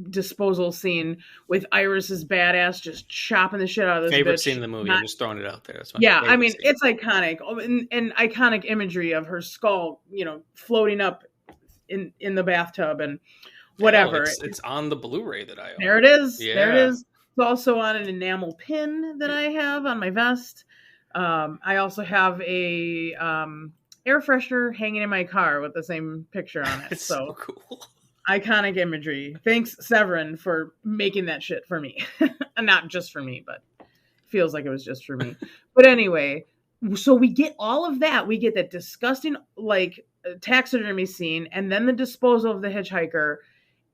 disposal scene with Iris's badass just chopping the shit out of this favorite bitch. scene in the movie. I'm just throwing it out there. That's my I mean, scene. It's iconic, and iconic imagery of her skull, floating up in the bathtub and whatever. It's on the Blu-ray that I own. There it is. Yeah. There it is. It's also on an enamel pin that I have on my vest. I also have a air freshener hanging in my car with the same picture on it. It's so cool. Iconic imagery. Thanks, Severin, for making that shit for me. Not just for me, but feels like it was just for me. But anyway, so we get all of that. We get that disgusting, like, taxidermy scene, and then the disposal of the hitchhiker,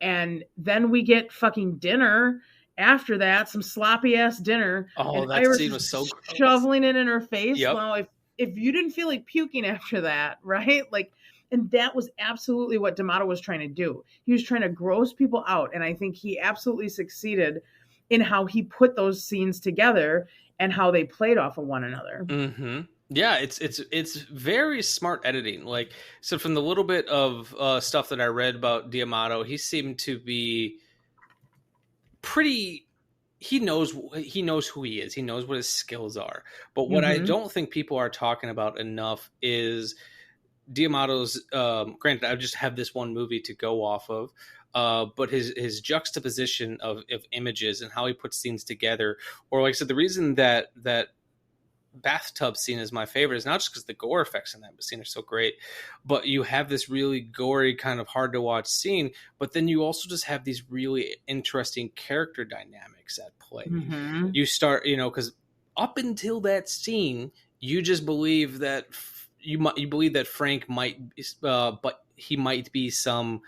and then we get fucking dinner after that, some sloppy ass dinner. Oh, and that Iris scene was so gross. shoveling it in her face. Yep. Well, if you didn't feel like puking after that, right? Like, and that was absolutely what D'Amato was trying to do. He was trying to gross people out, and I think he absolutely succeeded in how he put those scenes together and how they played off of one another. Mm-hmm. Yeah, it's very smart editing. Like, so from the little bit of stuff that I read about D'Amato, he seemed to be pretty. He knows who he is. He knows what his skills are. But what I don't think people are talking about enough is D'Amato's. Granted, I just have this one movie to go off of. But his juxtaposition of images and how he puts scenes together, or like I said, the reason that bathtub scene is my favorite is not just because the gore effects in that scene are so great, but you have this really gory, kind of hard to watch scene, but then you also just have these really interesting character dynamics at play. You start, because up until that scene, you just believe that you believe that Frank might, but he might be some,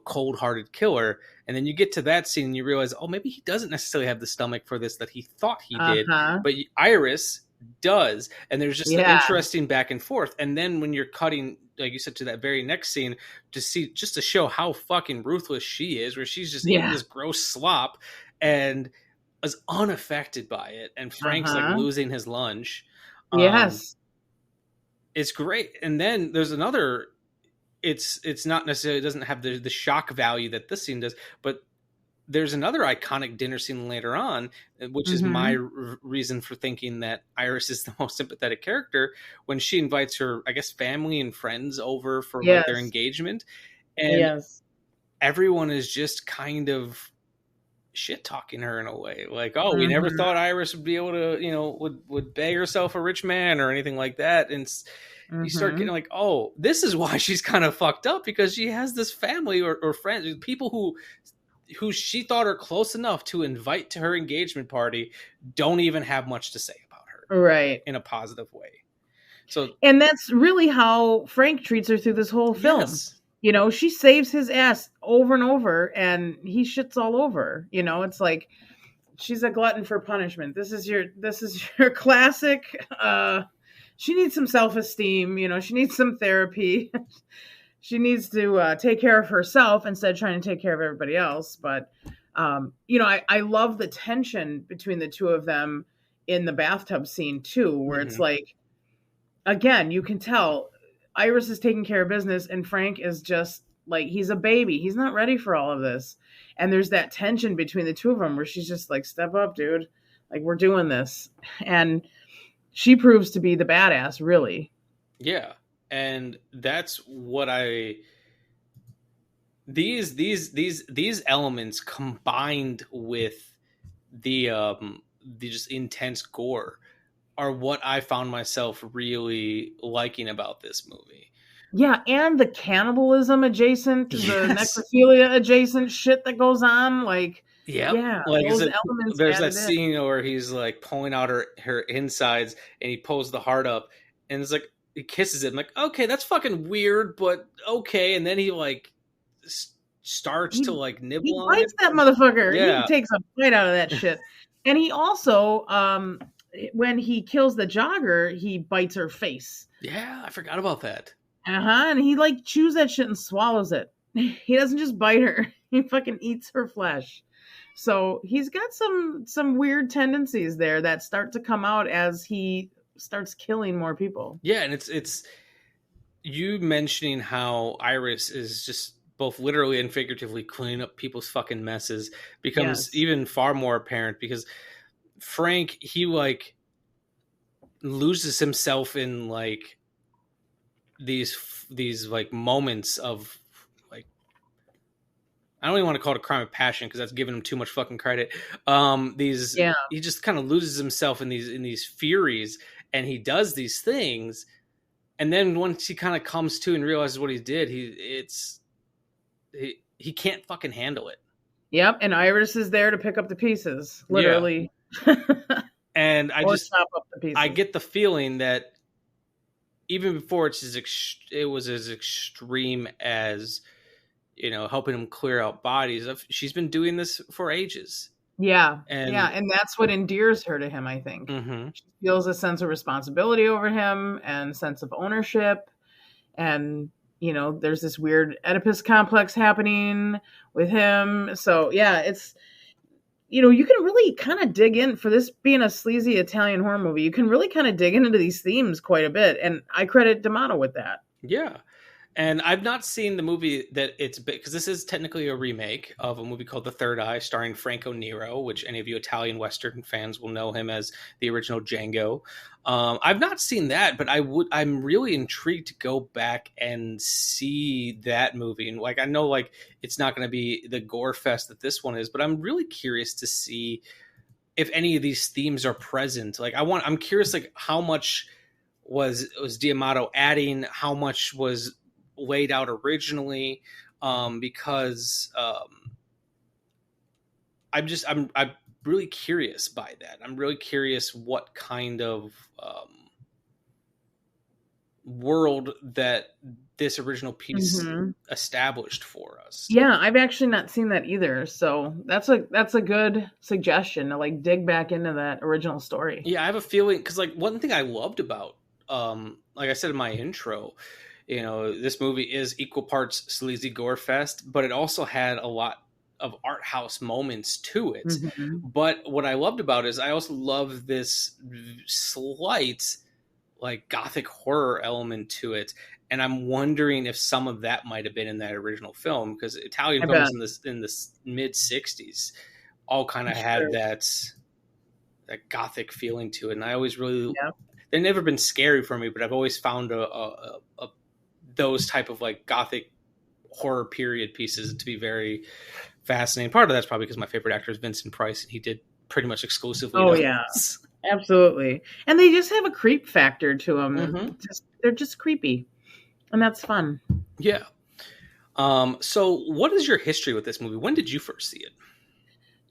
cold-hearted killer. And then you get to that scene and you realize, oh, maybe he doesn't necessarily have the stomach for this that he thought he did. But Iris does. And there's just an interesting back and forth. And then when you're cutting, like you said, to that very next scene, just to show how fucking ruthless she is, where she's just eating this gross slop and is unaffected by it. And Frank's like losing his lunch. Yes. It's great. And then there's another, it's not necessarily, it doesn't have the shock value that this scene does, but there's another iconic dinner scene later on, which is my reason for thinking that Iris is the most sympathetic character, when she invites her, I guess, family and friends over for like, their engagement. And everyone is just kind of shit talking her in a way. Like, oh, we never thought Iris would be able to, would beg herself a rich man or anything like that. And you start getting like, oh, this is why she's kind of fucked up, because she has this family or friends, people who she thought are close enough to invite to her engagement party, don't even have much to say about her. Right. In a positive way. So, and that's really how Frank treats her through this whole film. Yes. She saves his ass over and over, and he shits all over. It's like, she's a glutton for punishment. This is your classic. She needs some self-esteem. She needs some therapy. She needs to take care of herself instead of trying to take care of everybody else. But, I love the tension between the two of them in the bathtub scene too, where it's like, again, you can tell Iris is taking care of business and Frank is just like, he's a baby. He's not ready for all of this. And there's that tension between the two of them where she's just like, step up, dude. Like, we're doing this. And she proves to be the badass, really. Yeah. And that's what these elements combined with the just intense gore are what I found myself really liking about this movie. Yeah, and the cannibalism adjacent, the necrophilia adjacent shit that goes on, like, yeah, like those elements. There's that scene where he's like pulling out her insides, and he pulls the heart up, and it's like he kisses it. I'm like, okay, that's fucking weird, but okay. And then he like starts to like nibble on it. He bites that motherfucker. Yeah. He takes a bite out of that shit. And he also, when he kills the jogger, he bites her face. Yeah, I forgot about that. And he like chews that shit and swallows it. He doesn't just bite her. He fucking eats her flesh. So he's got some weird tendencies there that start to come out as he starts killing more people. Yeah, and it's you mentioning how Iris is just both literally and figuratively cleaning up people's fucking messes becomes even far more apparent, because Frank, he like loses himself in like these like moments of like, I don't even want to call it a crime of passion because that's giving him too much fucking credit. He just kind of loses himself in these furies, and he does these things, and then once he kind of comes to and realizes what he did, he can't fucking handle it. Yep, and Iris is there to pick up the pieces, literally. Yeah. And I just chop up the pieces. I get the feeling that even before it was as extreme as, you know, helping him clear out bodies. She's been doing this for ages. Yeah, and that's what endears her to him, I think. Mm-hmm. She feels a sense of responsibility over him and sense of ownership. And, you know, there's this weird Oedipus complex happening with him. So, yeah, it's, you know, you can really kind of dig in, for this being a sleazy Italian horror movie, you can really kind of dig into these themes quite a bit. And I credit D'Amato with that. Yeah. And I've not seen the movie that it's because this is technically a remake of a movie called The Third Eye, starring Franco Nero, which any of you Italian Western fans will know him as the original Django. I've not seen that, but I'm really intrigued to go back and see that movie. And like, I know like it's not going to be the gore fest that this one is, but I'm really curious to see if any of these themes are present. Like I'm curious, like how much was D'Amato adding, how much was laid out originally, because I'm really curious by that. I'm really curious what kind of world that this original piece established for us. Yeah, I've actually not seen that either. So that's a good suggestion to like dig back into that original story. Yeah, I have a feeling, because like one thing I loved about, like I said in my intro, you know, this movie is equal parts sleazy gore fest, but it also had a lot of art house moments to it. Mm-hmm. But what I loved about it is I also love this slight like gothic horror element to it. And I'm wondering if some of that might have been in that original film, because Italian films in the mid 60s all kind of had that gothic feeling to it. And I always really, they've never been scary for me, but I've always found those type of like gothic horror period pieces to be very fascinating. Part of that's probably because my favorite actor is Vincent Price, and he did pretty much exclusively. Oh yeah, absolutely. And they just have a creep factor to them. Mm-hmm. They're just creepy, and that's fun. Yeah. So what is your history with this movie? When did you first see it?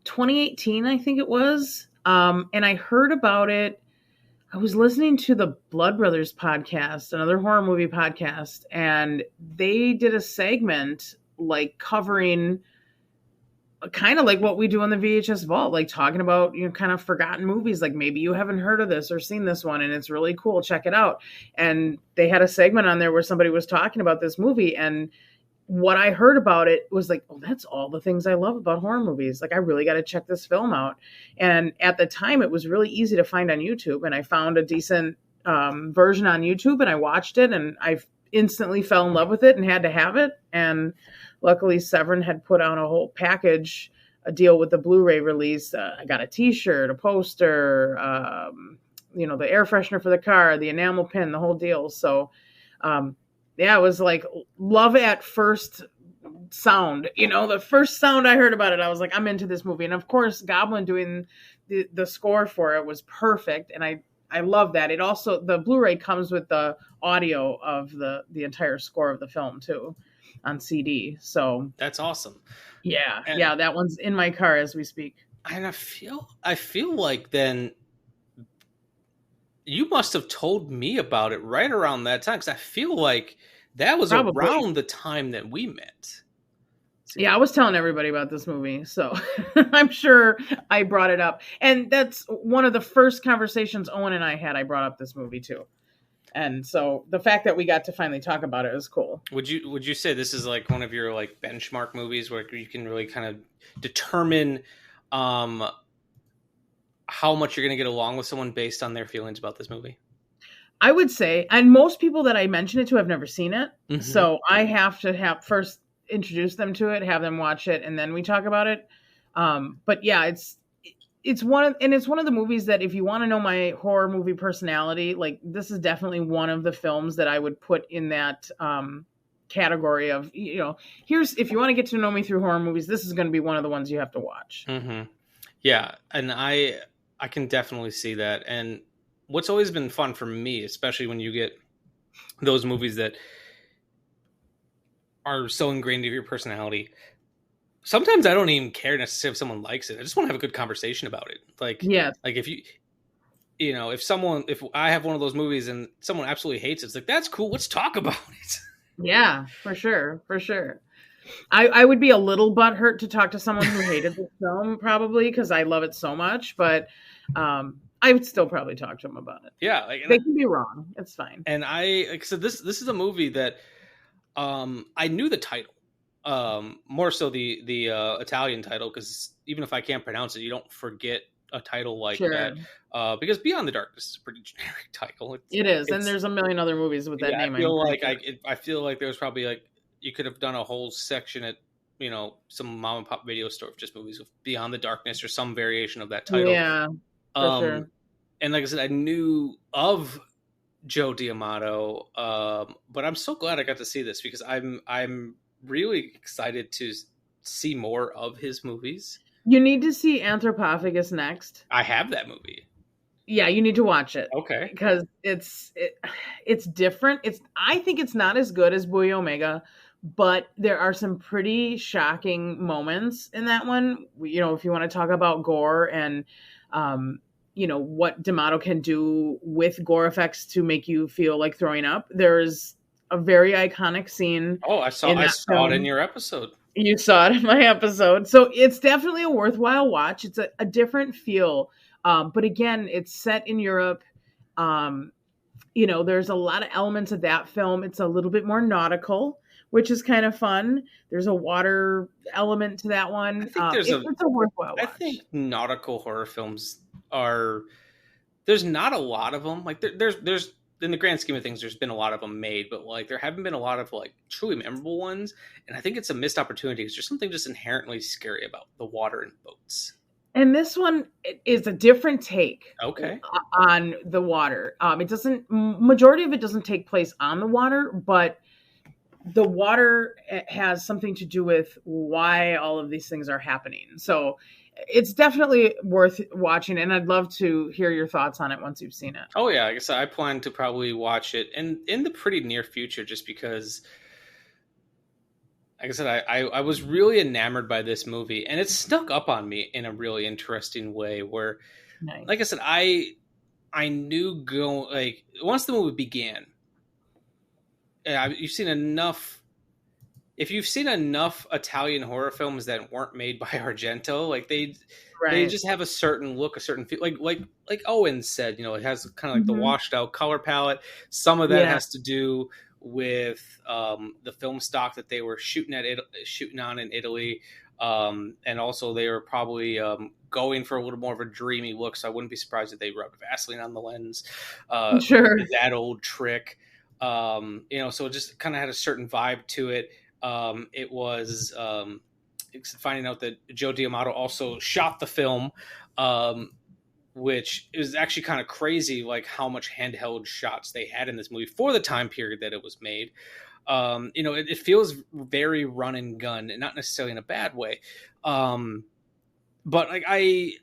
2018, I think it was. And I heard about it. I was listening to the Blood Brothers podcast, another horror movie podcast, and they did a segment like covering kind of like what we do on the VHS Vault, like talking about, you know, kind of forgotten movies. Like maybe you haven't heard of this or seen this one and it's really cool. Check it out. And they had a segment on there where somebody was talking about this movie, and what I heard about it was like, oh, that's all the things I love about horror movies. Like, I really got to check this film out. And at the time, it was really easy to find on YouTube. And I found a decent version on YouTube, and I watched it, and I instantly fell in love with it and had to have it. And luckily, Severin had put on a whole package, a deal with the Blu-ray release. I got a T-shirt, a poster, the air freshener for the car, the enamel pin, the whole deal. So, yeah, it was like love at first sound. The first sound I heard about it, I was like, I'm into this movie. And of course, Goblin doing the score for it was perfect. And I love that. It also, the Blu-ray comes with the audio of the entire score of the film too on CD. So that's awesome. Yeah. And, yeah. That one's in my car as we speak. And I feel like then you must have told me about it right around that time. Cause I feel like that was Probably around the time that we met. Yeah, I was telling everybody about this movie, so I'm sure I brought it up. And that's one of the first conversations Owen and I had. I brought up this movie too. And so the fact that we got to finally talk about it was cool. Would you say this is like one of your like benchmark movies where you can really kind of determine how much you're going to get along with someone based on their feelings about this movie? I would say, and most people that I mention it to have never seen it. Mm-hmm. So I have to first introduce them to it, have them watch it, and then we talk about it. But yeah, it's one of the movies that if you want to know my horror movie personality, like this is definitely one of the films that I would put in that category of, here's, if you want to get to know me through horror movies, this is going to be one of the ones you have to watch. Mm-hmm. Yeah. And I can definitely see that. And what's always been fun for me, especially when you get those movies that are so ingrained in your personality, sometimes I don't even care necessarily if someone likes it. I just want to have a good conversation about it. Like, yeah, like if if I have one of those movies and someone absolutely hates it, it's like, that's cool. Let's talk about it. Yeah, for sure. I would be a little butthurt to talk to someone who hated the film probably because I love it so much, but I would still probably talk to them about it. Yeah. They can be wrong. It's fine. And so this is a movie that I knew the title, more so the Italian title, because even if I can't pronounce it, you don't forget a title like that. Because Beyond the Darkness is a pretty generic title. It is, and there's a million other movies with that name. I feel like there was probably like you could have done a whole section at some mom and pop video store of just movies with Beyond the Darkness or some variation of that title. Yeah, for sure. And like I said, I knew of Joe D'Amato, but I'm so glad I got to see this because I'm really excited to see more of his movies. You need to see Anthropophagus next. I have that movie. Yeah, you need to watch it. Okay, because it's different. I think it's not as good as BUIO OMEGA, but there are some pretty shocking moments in that one. If you want to talk about gore and what D'Amato can do with gore effects to make you feel like throwing up. There's a very iconic scene. Oh, I saw it in your episode. You saw it in my episode. So it's definitely a worthwhile watch. It's a different feel. But again, it's set in Europe. There's a lot of elements of that film. It's a little bit more nautical, which is kind of fun. There's a water element to that one. I think it's a worthwhile watch. I think nautical horror films there's not a lot of them. Like there's in the grand scheme of things, there's been a lot of them made, but like there haven't been a lot of like truly memorable ones. And I think it's a missed opportunity. It's just something just inherently scary about the water and boats. And this one is a different take on the water. Majority of it doesn't take place on the water, but the water has something to do with why all of these things are happening. So it's definitely worth watching, and I'd love to hear your thoughts on it once you've seen it. Oh yeah, I guess I plan to probably watch it in the pretty near future, just because, like I said, I was really enamored by this movie, and it snuck up on me in a really interesting way. Where, nice. Like I said, I knew once the movie began, you've seen enough. If you've seen enough Italian horror films that weren't made by Argento, like they just have a certain look, a certain feel. Like Owen said, it has kind of like the washed out color palette. Some of that has to do with the film stock that they were shooting on in Italy, and also they were probably going for a little more of a dreamy look. So I wouldn't be surprised if they rubbed Vaseline on the lens. Sure, that old trick. So it just kind of had a certain vibe to it. It was finding out that Joe D'Amato also shot the film. which is actually kind of crazy, like how much handheld shots they had in this movie for the time period that it was made. It feels very run and gun, and not necessarily in a bad way. But like I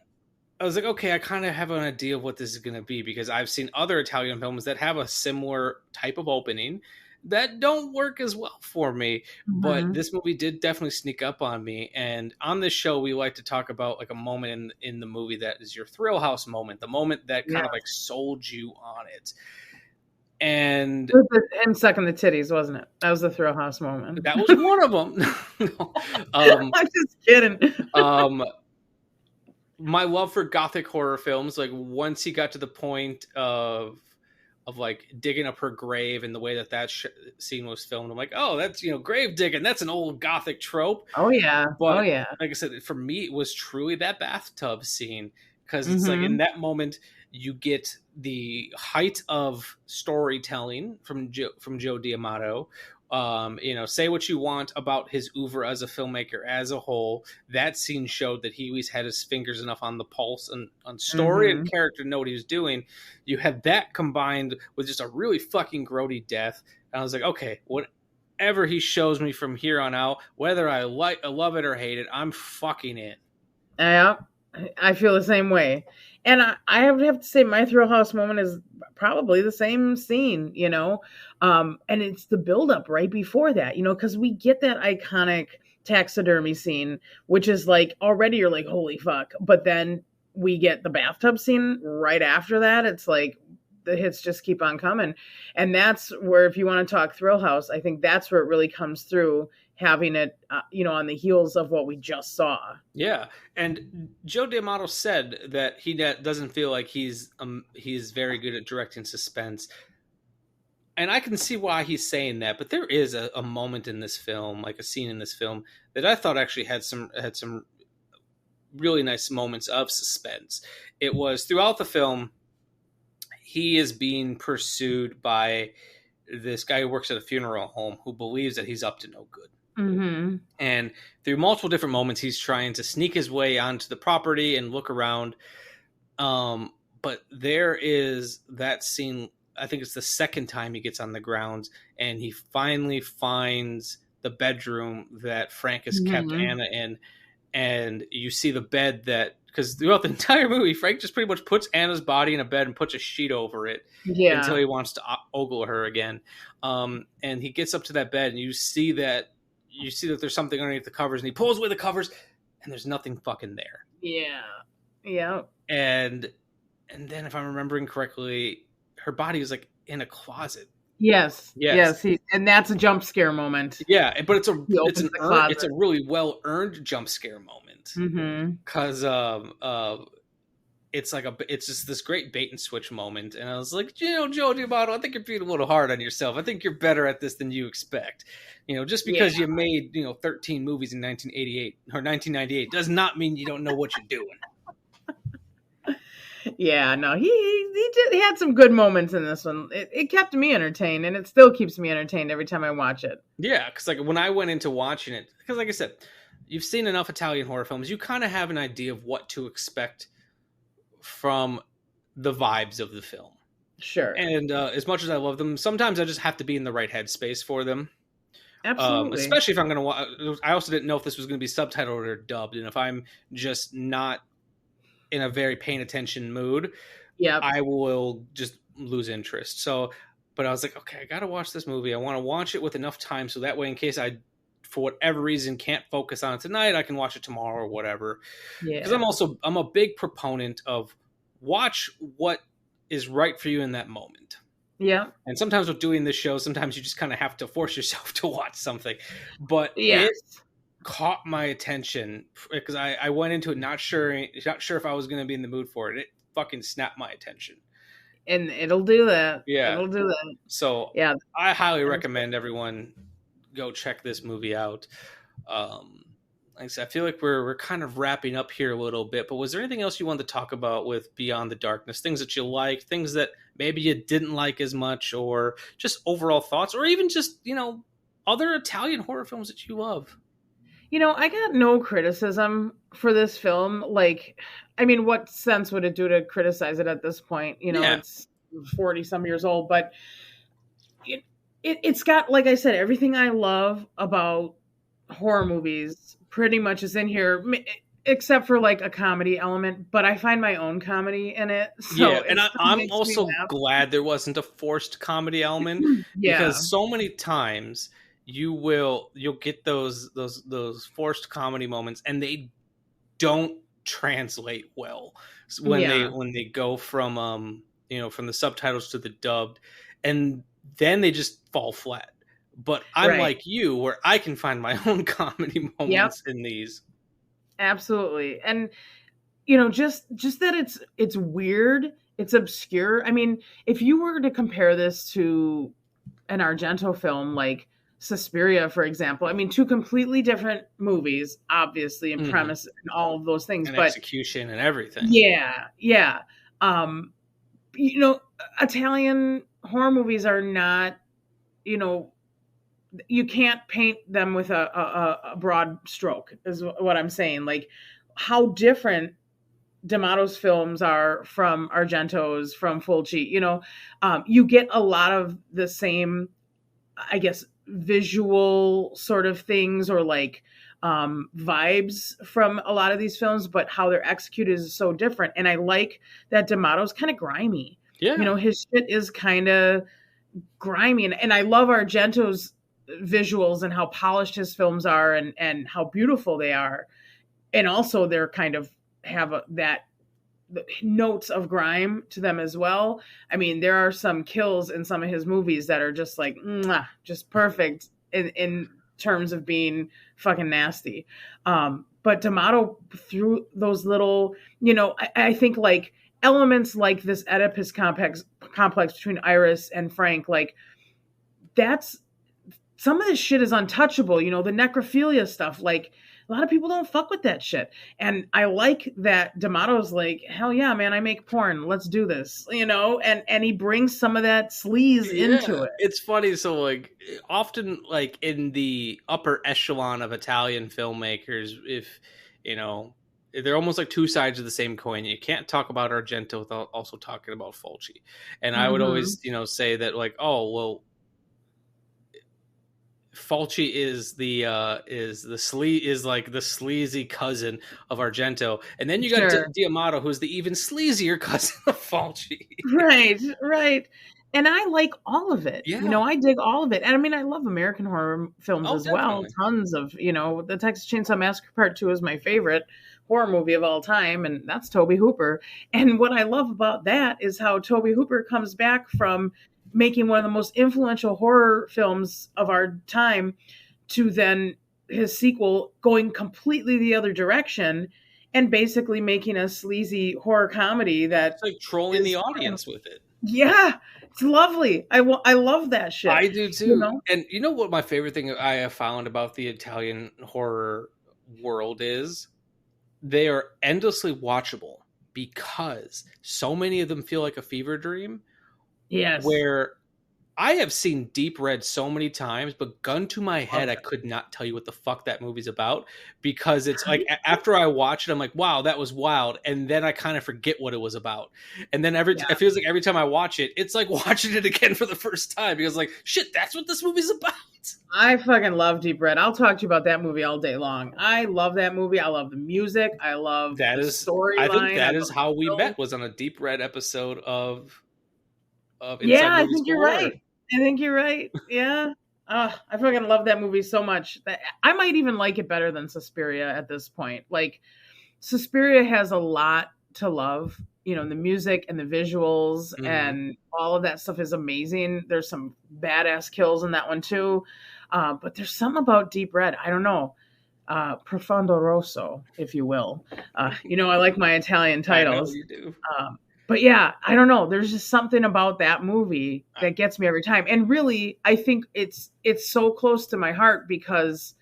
was like, okay, I kind of have an idea of what this is going to be, because I've seen other Italian films that have a similar type of opening that don't work as well for me. Mm-hmm. But this movie did definitely sneak up on me. And on this show, we like to talk about like a moment in the movie that is your Thrill House moment, the moment that kind of like sold you on it. And sucking the titties, wasn't it? That was the Thrill House moment. That was one of them. I'm just kidding. My love for gothic horror films, like once he got to the point of like digging up her grave and the way that scene was filmed, I'm like, oh, that's, grave digging. That's an old gothic trope. Oh yeah. But like I said, for me, it was truly that bathtub scene, because it's like in that moment you get the height of storytelling from Joe D'Amato. Say what you want about his oeuvre as a filmmaker as a whole. That scene showed that he always had his fingers enough on the pulse and on story and character to know what he was doing. You had that combined with just a really fucking grody death. And I was like, okay, whatever he shows me from here on out, whether I love it or hate it, I'm fucking in. Yeah, I feel the same way. And I would have to say my Thrill House moment is probably the same scene, and it's the buildup right before that, because we get that iconic taxidermy scene, which is like already you're like, holy fuck. But then we get the bathtub scene right after that. It's like the hits just keep on coming. And that's where, if you want to talk Thrill House, I think that's where it really comes through, having it, on the heels of what we just saw. Yeah. And Joe D'Amato said that he doesn't feel like he's very good at directing suspense. And I can see why he's saying that, but there is a moment in this film, like a scene in this film, that I thought actually had some really nice moments of suspense. It was throughout the film, he is being pursued by this guy who works at a funeral home who believes that he's up to no good. Mm-hmm. And through multiple different moments, he's trying to sneak his way onto the property and look around. But there is that scene, I think it's the second time he gets on the grounds, and he finally finds the bedroom that Frank has kept Anna in. And you see the bed because throughout the entire movie, Frank just pretty much puts Anna's body in a bed and puts a sheet over it until he wants to ogle her again. And he gets up to that bed, and you see that there's something underneath the covers, and he pulls away the covers, and there's nothing fucking there. Yeah. Yeah. And then, if I'm remembering correctly, her body is like in a closet. Yes. And that's a jump scare moment. Yeah, but it's a really well earned jump scare moment, because it's just this great bait and switch moment. And I was like, Joe D'Amato, I think you're being a little hard on yourself. I think you're better at this than you expect. Just because you made 13 movies in 1988 or 1998 does not mean you don't know what you're doing. Yeah, no, he had some good moments in this one. It kept me entertained, and it still keeps me entertained every time I watch it. Yeah, because like when I went into watching it, because like I said, you've seen enough Italian horror films, you kind of have an idea of what to expect from the vibes of the film. Sure. And as much as I love them, sometimes I just have to be in the right headspace for them. Absolutely. Especially if I'm going to watch. I also didn't know if this was going to be subtitled or dubbed, and if I'm just not in a very paying attention mood, I will just lose interest. So, but I was like, okay, I got to watch this movie. I want to watch it with enough time, so that way, in case I, for whatever reason, can't focus on it tonight, I can watch it tomorrow or whatever. Yeah. Because I'm a big proponent of watch what is right for you in that moment. Yeah. And sometimes with doing this show, sometimes you just kind of have to force yourself to watch something. But it caught my attention because I went into it not sure if I was going to be in the mood for it. It fucking snapped my attention. And it'll do that. Yeah. It'll do that. So I highly recommend everyone go check this movie out. Like I said, I feel like we're kind of wrapping up here a little bit, but was there anything else you wanted to talk about with Beyond the Darkness? Things that you like, things that maybe you didn't like as much, or just overall thoughts, or even just, other Italian horror films that you love? I got no criticism for this film. Like, I mean, what sense would it do to criticize it at this point? It's 40 some years old, but it's got, like I said, everything I love about horror movies pretty much is in here, except for like a comedy element, but I find my own comedy in it. So and I'm also glad there wasn't a forced comedy element because so many times you'll get those forced comedy moments and they don't translate well when they go from from the subtitles to the dubbed, and then they just fall flat. But I'm like you, where I can find my own comedy moments in these. Absolutely. And just that it's weird, it's obscure. I mean, if you were to compare this to an Argento film like Suspiria, for example, I mean, two completely different movies, obviously, in premise and all of those things, but execution and everything. Yeah. Italian horror movies are not, you can't paint them with a broad stroke, is what I'm saying. Like, how different D'Amato's films are from Argento's, from Fulci. You get a lot of the same, I guess, visual sort of things, or like vibes from a lot of these films, but how they're executed is so different. And I like that D'Amato's kind of grimy. Yeah. His shit is kind of grimy. And I love Argento's visuals and how polished his films are, and how beautiful they are. And also they're kind of have that notes of grime to them as well. I mean, there are some kills in some of his movies that are just like, just perfect in terms of being fucking nasty. But D'Amato, through those little, I think like elements like this Oedipus complex between Iris and Frank, like that's, some of this shit is untouchable. The necrophilia stuff, like a lot of people don't fuck with that shit. And I like that D'Amato's like, hell yeah, man, I make porn. Let's do this, and he brings some of that sleaze into it. It's funny. So like often like in the upper echelon of Italian filmmakers, if, they're almost like two sides of the same coin. You can't talk about Argento without also talking about Fulci. And I would always, say that like, oh, well, Fulci is like the sleazy cousin of Argento, and then you got D'Amato, who's the even sleazier cousin of Fulci. Right. And I like all of it. Yeah. I dig all of it. And I mean, I love American horror films as well. Tons of, the Texas Chainsaw Massacre Part 2 is my favorite horror movie of all time, and that's Tobe Hooper. And what I love about that is how Tobe Hooper comes back from making one of the most influential horror films of our time to then his sequel going completely the other direction and basically making a sleazy horror comedy that's like trolling the audience with it. Yeah, it's lovely. I love that shit. I do too. And you know what my favorite thing I have found about the Italian horror world is? They are endlessly watchable because so many of them feel like a fever dream. Yes. Where I have seen Deep Red so many times, but gun to my head, I could not tell you what the fuck that movie's about, because it's like after I watch it, I'm like, wow, that was wild. And then I kind of forget what it was about. And then it feels like every time I watch it, it's like watching it again for the first time, because like, shit, that's what this movie's about. I fucking love Deep Red. I'll talk to you about that movie all day long. I love that movie. I love the music. I love the storyline. I think that is how we met, was on a Deep Red episode of Inside I think you're right. Yeah. I fucking love that movie so much that I might even like it better than Suspiria at this point. Like, Suspiria has a lot to love. The music and the visuals and all of that stuff is amazing. There's some badass kills in that one too. But there's something about Deep Red. I don't know. Profondo Rosso, if you will. I like my Italian titles. I know you do. But yeah, I don't know. There's just something about that movie that gets me every time. And really, I think it's so close to my heart because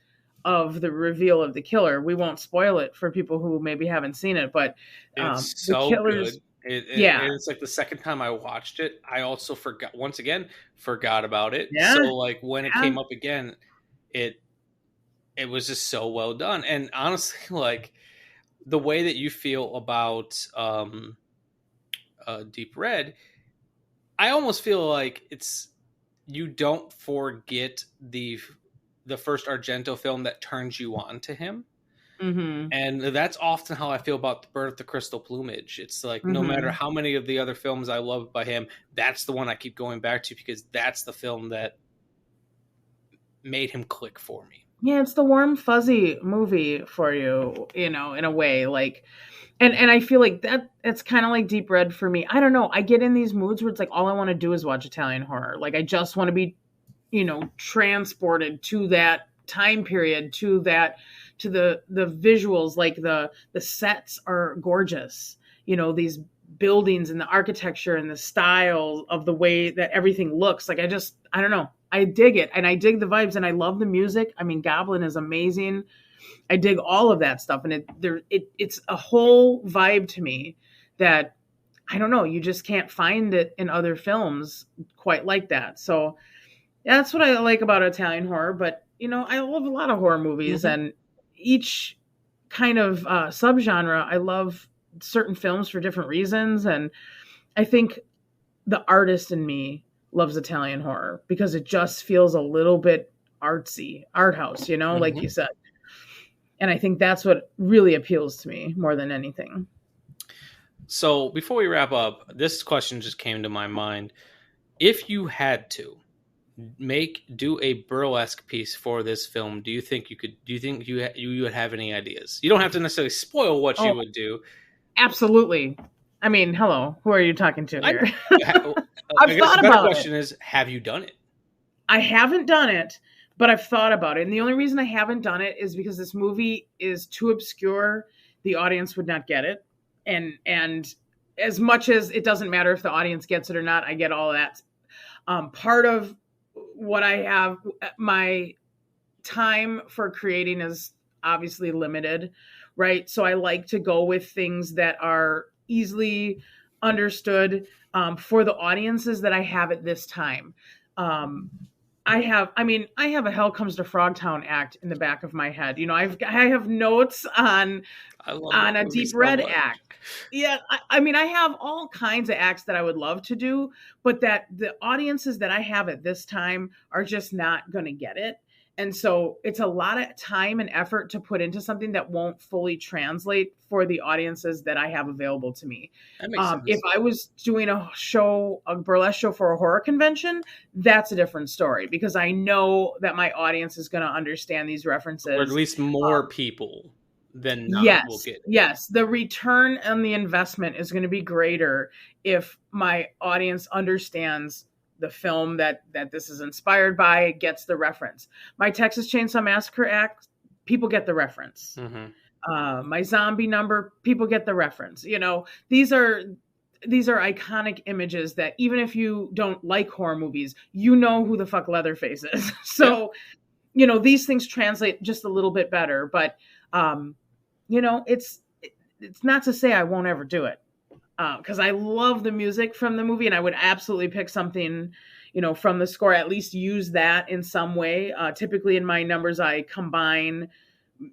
of the reveal of the killer. We won't spoil it for people who maybe haven't seen it, but it's so good. It's like the second time I watched it, I also forgot about it. Yeah. So like when it came up again, it it was just so well done. And honestly, like the way that you feel about Deep Red, I almost feel like you don't forget the first Argento film that turns you on to him. Mm-hmm. And that's often how I feel about The Bird of the Crystal Plumage. It's like, no Mm-hmm. matter how many of the other films I love by him, that's the one I keep going back to because that's the film that made him click for me. Yeah, it's the warm, fuzzy movie for you, in a way. Like, and I feel like it's kind of like Deep Red for me. I don't know. I get in these moods where it's like all I want to do is watch Italian horror. Like, I just want to be, transported to that time period, to the visuals. Like the sets are gorgeous. These buildings and the architecture and the style of the way that everything looks. Like, I don't know. I dig it, and I dig the vibes, and I love the music. I mean, Goblin is amazing. I dig all of that stuff, and it's a whole vibe to me that, I don't know, you just can't find it in other films quite like that. So yeah, that's what I like about Italian horror. But I love a lot of horror movies, and each kind of subgenre, I love certain films for different reasons, and I think the artist in me loves Italian horror because it just feels a little bit artsy, art house, like you said. And I think that's what really appeals to me more than anything. So before we wrap up, this question just came to my mind. If you had to do a burlesque piece for this film, do you think you would have any ideas? You don't have to necessarily spoil what you would do. Absolutely. I mean, hello, who are you talking to here? I've thought about it. The question is, have you done it? I haven't done it, but I've thought about it. And the only reason I haven't done it is because this movie is too obscure. The audience would not get it. And as much as it doesn't matter if the audience gets it or not, I get all that. Part of what I have, my time for creating is obviously limited, right? So I like to go with things that are easily understood for the audiences that I have at this time. I have a Hell Comes to Frogtown act in the back of my head. I have notes on a Deep Red act. Yeah, I have all kinds of acts that I would love to do, but that the audiences that I have at this time are just not going to get it. And so it's a lot of time and effort to put into something that won't fully translate for the audiences that I have available to me. That makes sense. If I was doing a burlesque show for a horror convention, that's a different story because I know that my audience is going to understand these references. Or at least more people than not will get it. Yes. The return on the investment is going to be greater if my audience understands the film that this is inspired by, gets the reference. My Texas Chainsaw Massacre act, people get the reference. Mm-hmm. My zombie number, people get the reference. These are iconic images that even if you don't like horror movies, who the fuck Leatherface is. So, these things translate just a little bit better. But, it's not to say I won't ever do it. Because I love the music from the movie, and I would absolutely pick something, from the score, at least use that in some way. Typically in my numbers, I combine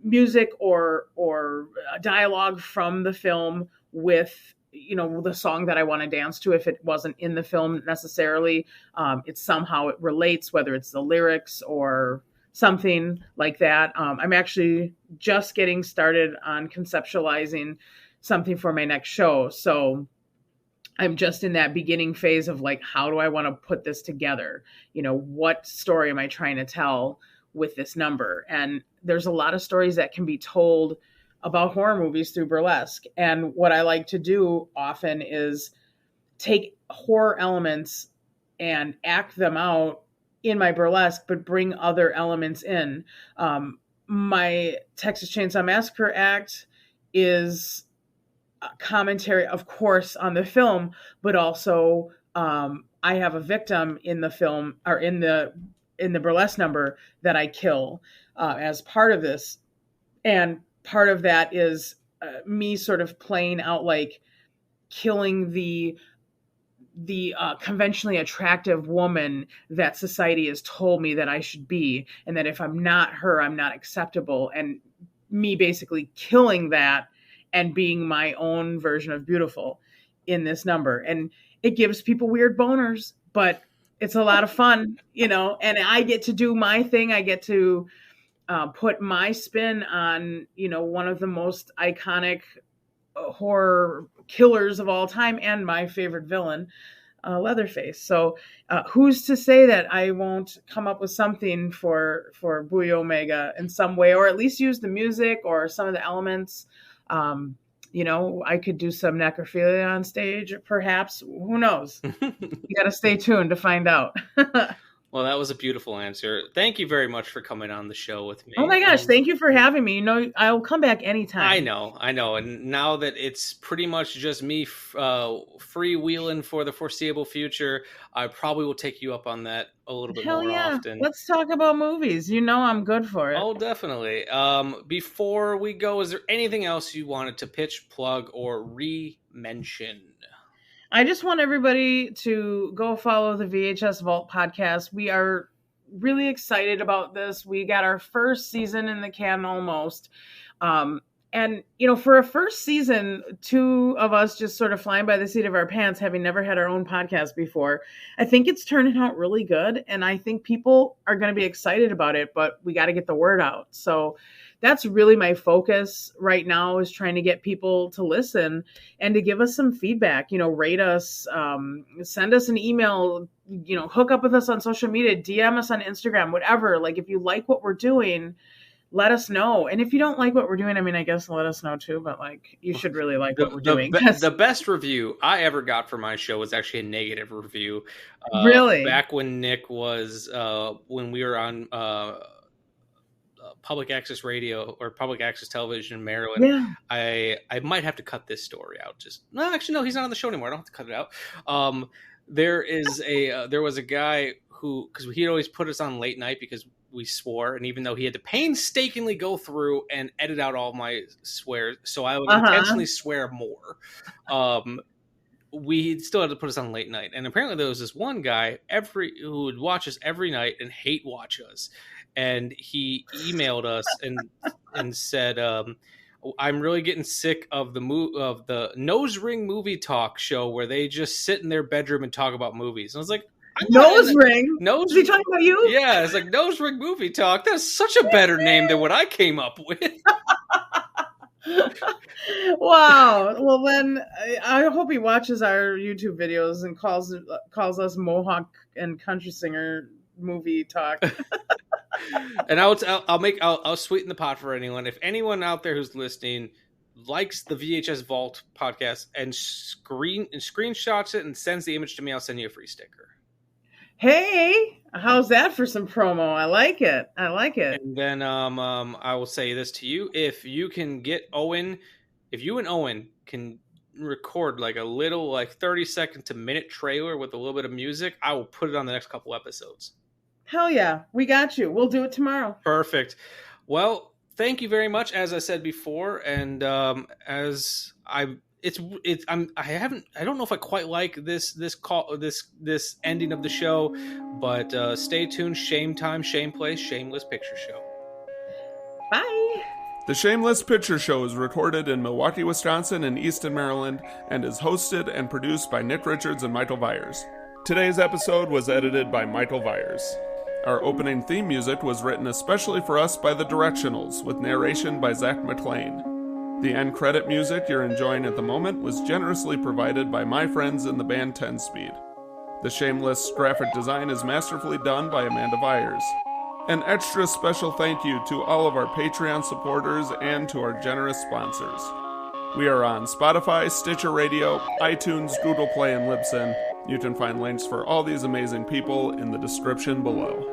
music or dialogue from the film with, the song that I want to dance to. If it wasn't in the film necessarily, it relates, whether it's the lyrics or something like that. I'm actually just getting started on conceptualizing something for my next show. So I'm just in that beginning phase of like, how do I want to put this together? What story am I trying to tell with this number? And there's a lot of stories that can be told about horror movies through burlesque. And what I like to do often is take horror elements and act them out in my burlesque, but bring other elements in. My Texas Chainsaw Massacre act is commentary, of course, on the film, but also I have a victim in the film or in the burlesque number that I kill as part of this. And part of that is me sort of playing out like killing the the conventionally attractive woman that society has told me that I should be, and that if I'm not her, I'm not acceptable, and me basically killing that and being my own version of beautiful in this number. And it gives people weird boners, but it's a lot of fun, you know, and I get to do my thing. I get to put my spin on, you know, one of the most iconic horror killers of all time and my favorite villain, Leatherface. So who's to say that I won't come up with something for BUIO OMEGA in some way, or at least use the music or some of the elements. You know, I could do some necrophilia on stage, perhaps. Who knows? You got to stay tuned to find out. Well, that was a beautiful answer. Thank you very much for coming on the show with me. Oh my gosh, thank you for having me. You know, I'll come back anytime. I know. And now that it's pretty much just me freewheeling for the foreseeable future, I probably will take you up on that a little bit more often. Let's talk about movies. You know I'm good for it. Oh, definitely. Before we go, is there anything else you wanted to pitch, plug, or re-mention? I just want everybody to go follow the VHS Vault podcast. We are really excited about this. We got our first season in the can almost. And, you know, for a first season, two of us just sort of flying by the seat of our pants, having never had our own podcast before, I think it's turning out really good. And I think people are going to be excited about it, but we got to get the word out. So that's really my focus right now, is trying to get people to listen and to give us some feedback, you know, rate us, send us an email, you know, hook up with us on social media, DM us on Instagram, whatever. Like, if you like what we're doing, let us know. And if you don't like what we're doing, I mean, I guess let us know too, but like, you should really like what we're doing. The best review I ever got for my show was actually a negative review. Really? Back when Nick was, when we were on public access radio or public access television in Maryland. Yeah. I might have to cut this story out. No, he's not on the show anymore. I don't have to cut it out. There was a guy who, because he'd always put us on late night because we swore, and even though he had to painstakingly go through and edit out all my swears, so I would intentionally swear more. We still had to put us on late night, and apparently there was this one guy who would watch us every night and hate watch us, and he emailed us and said, "I'm really getting sick of the Nose Ring movie talk show where they just sit in their bedroom and talk about movies." And I was like, Nose Ring? Is he talking about you? Yeah, it's like Nose Ring Movie Talk. That's such a better name than what I came up with. Wow. Well, then I hope he watches our YouTube videos and calls us Mohawk and Country Singer Movie Talk. And I'll sweeten the pot for anyone. If anyone out there who's listening likes the VHS Vault podcast and screenshots it and sends the image to me, I'll send you a free sticker. Hey, how's that for some promo? I like it. And then I will say this to you. If you and Owen can record like a little, like 30-second to minute trailer with a little bit of music, I will put it on the next couple episodes. Hell yeah. We got you. We'll do it tomorrow. Perfect. Well, thank you very much, as I said before. And I don't know if I quite like this ending of the show, but stay tuned. Shame Time, Shame Place, Shameless Picture Show. Bye. The Shameless Picture Show is recorded in Milwaukee, Wisconsin and Easton, Maryland, and is hosted and produced by Nick Richards and Michael Viers. Today's episode was edited by Michael Viers. Our opening theme music was written especially for us by The Directionals, with narration by Zach McLean. The end credit music you're enjoying at the moment was generously provided by my friends in the band 10 Speed. The Shameless graphic design is masterfully done by Amanda Viers. An extra special thank you to all of our Patreon supporters and to our generous sponsors. We are on Spotify, Stitcher Radio, iTunes, Google Play, and Libsyn. You can find links for all these amazing people in the description below.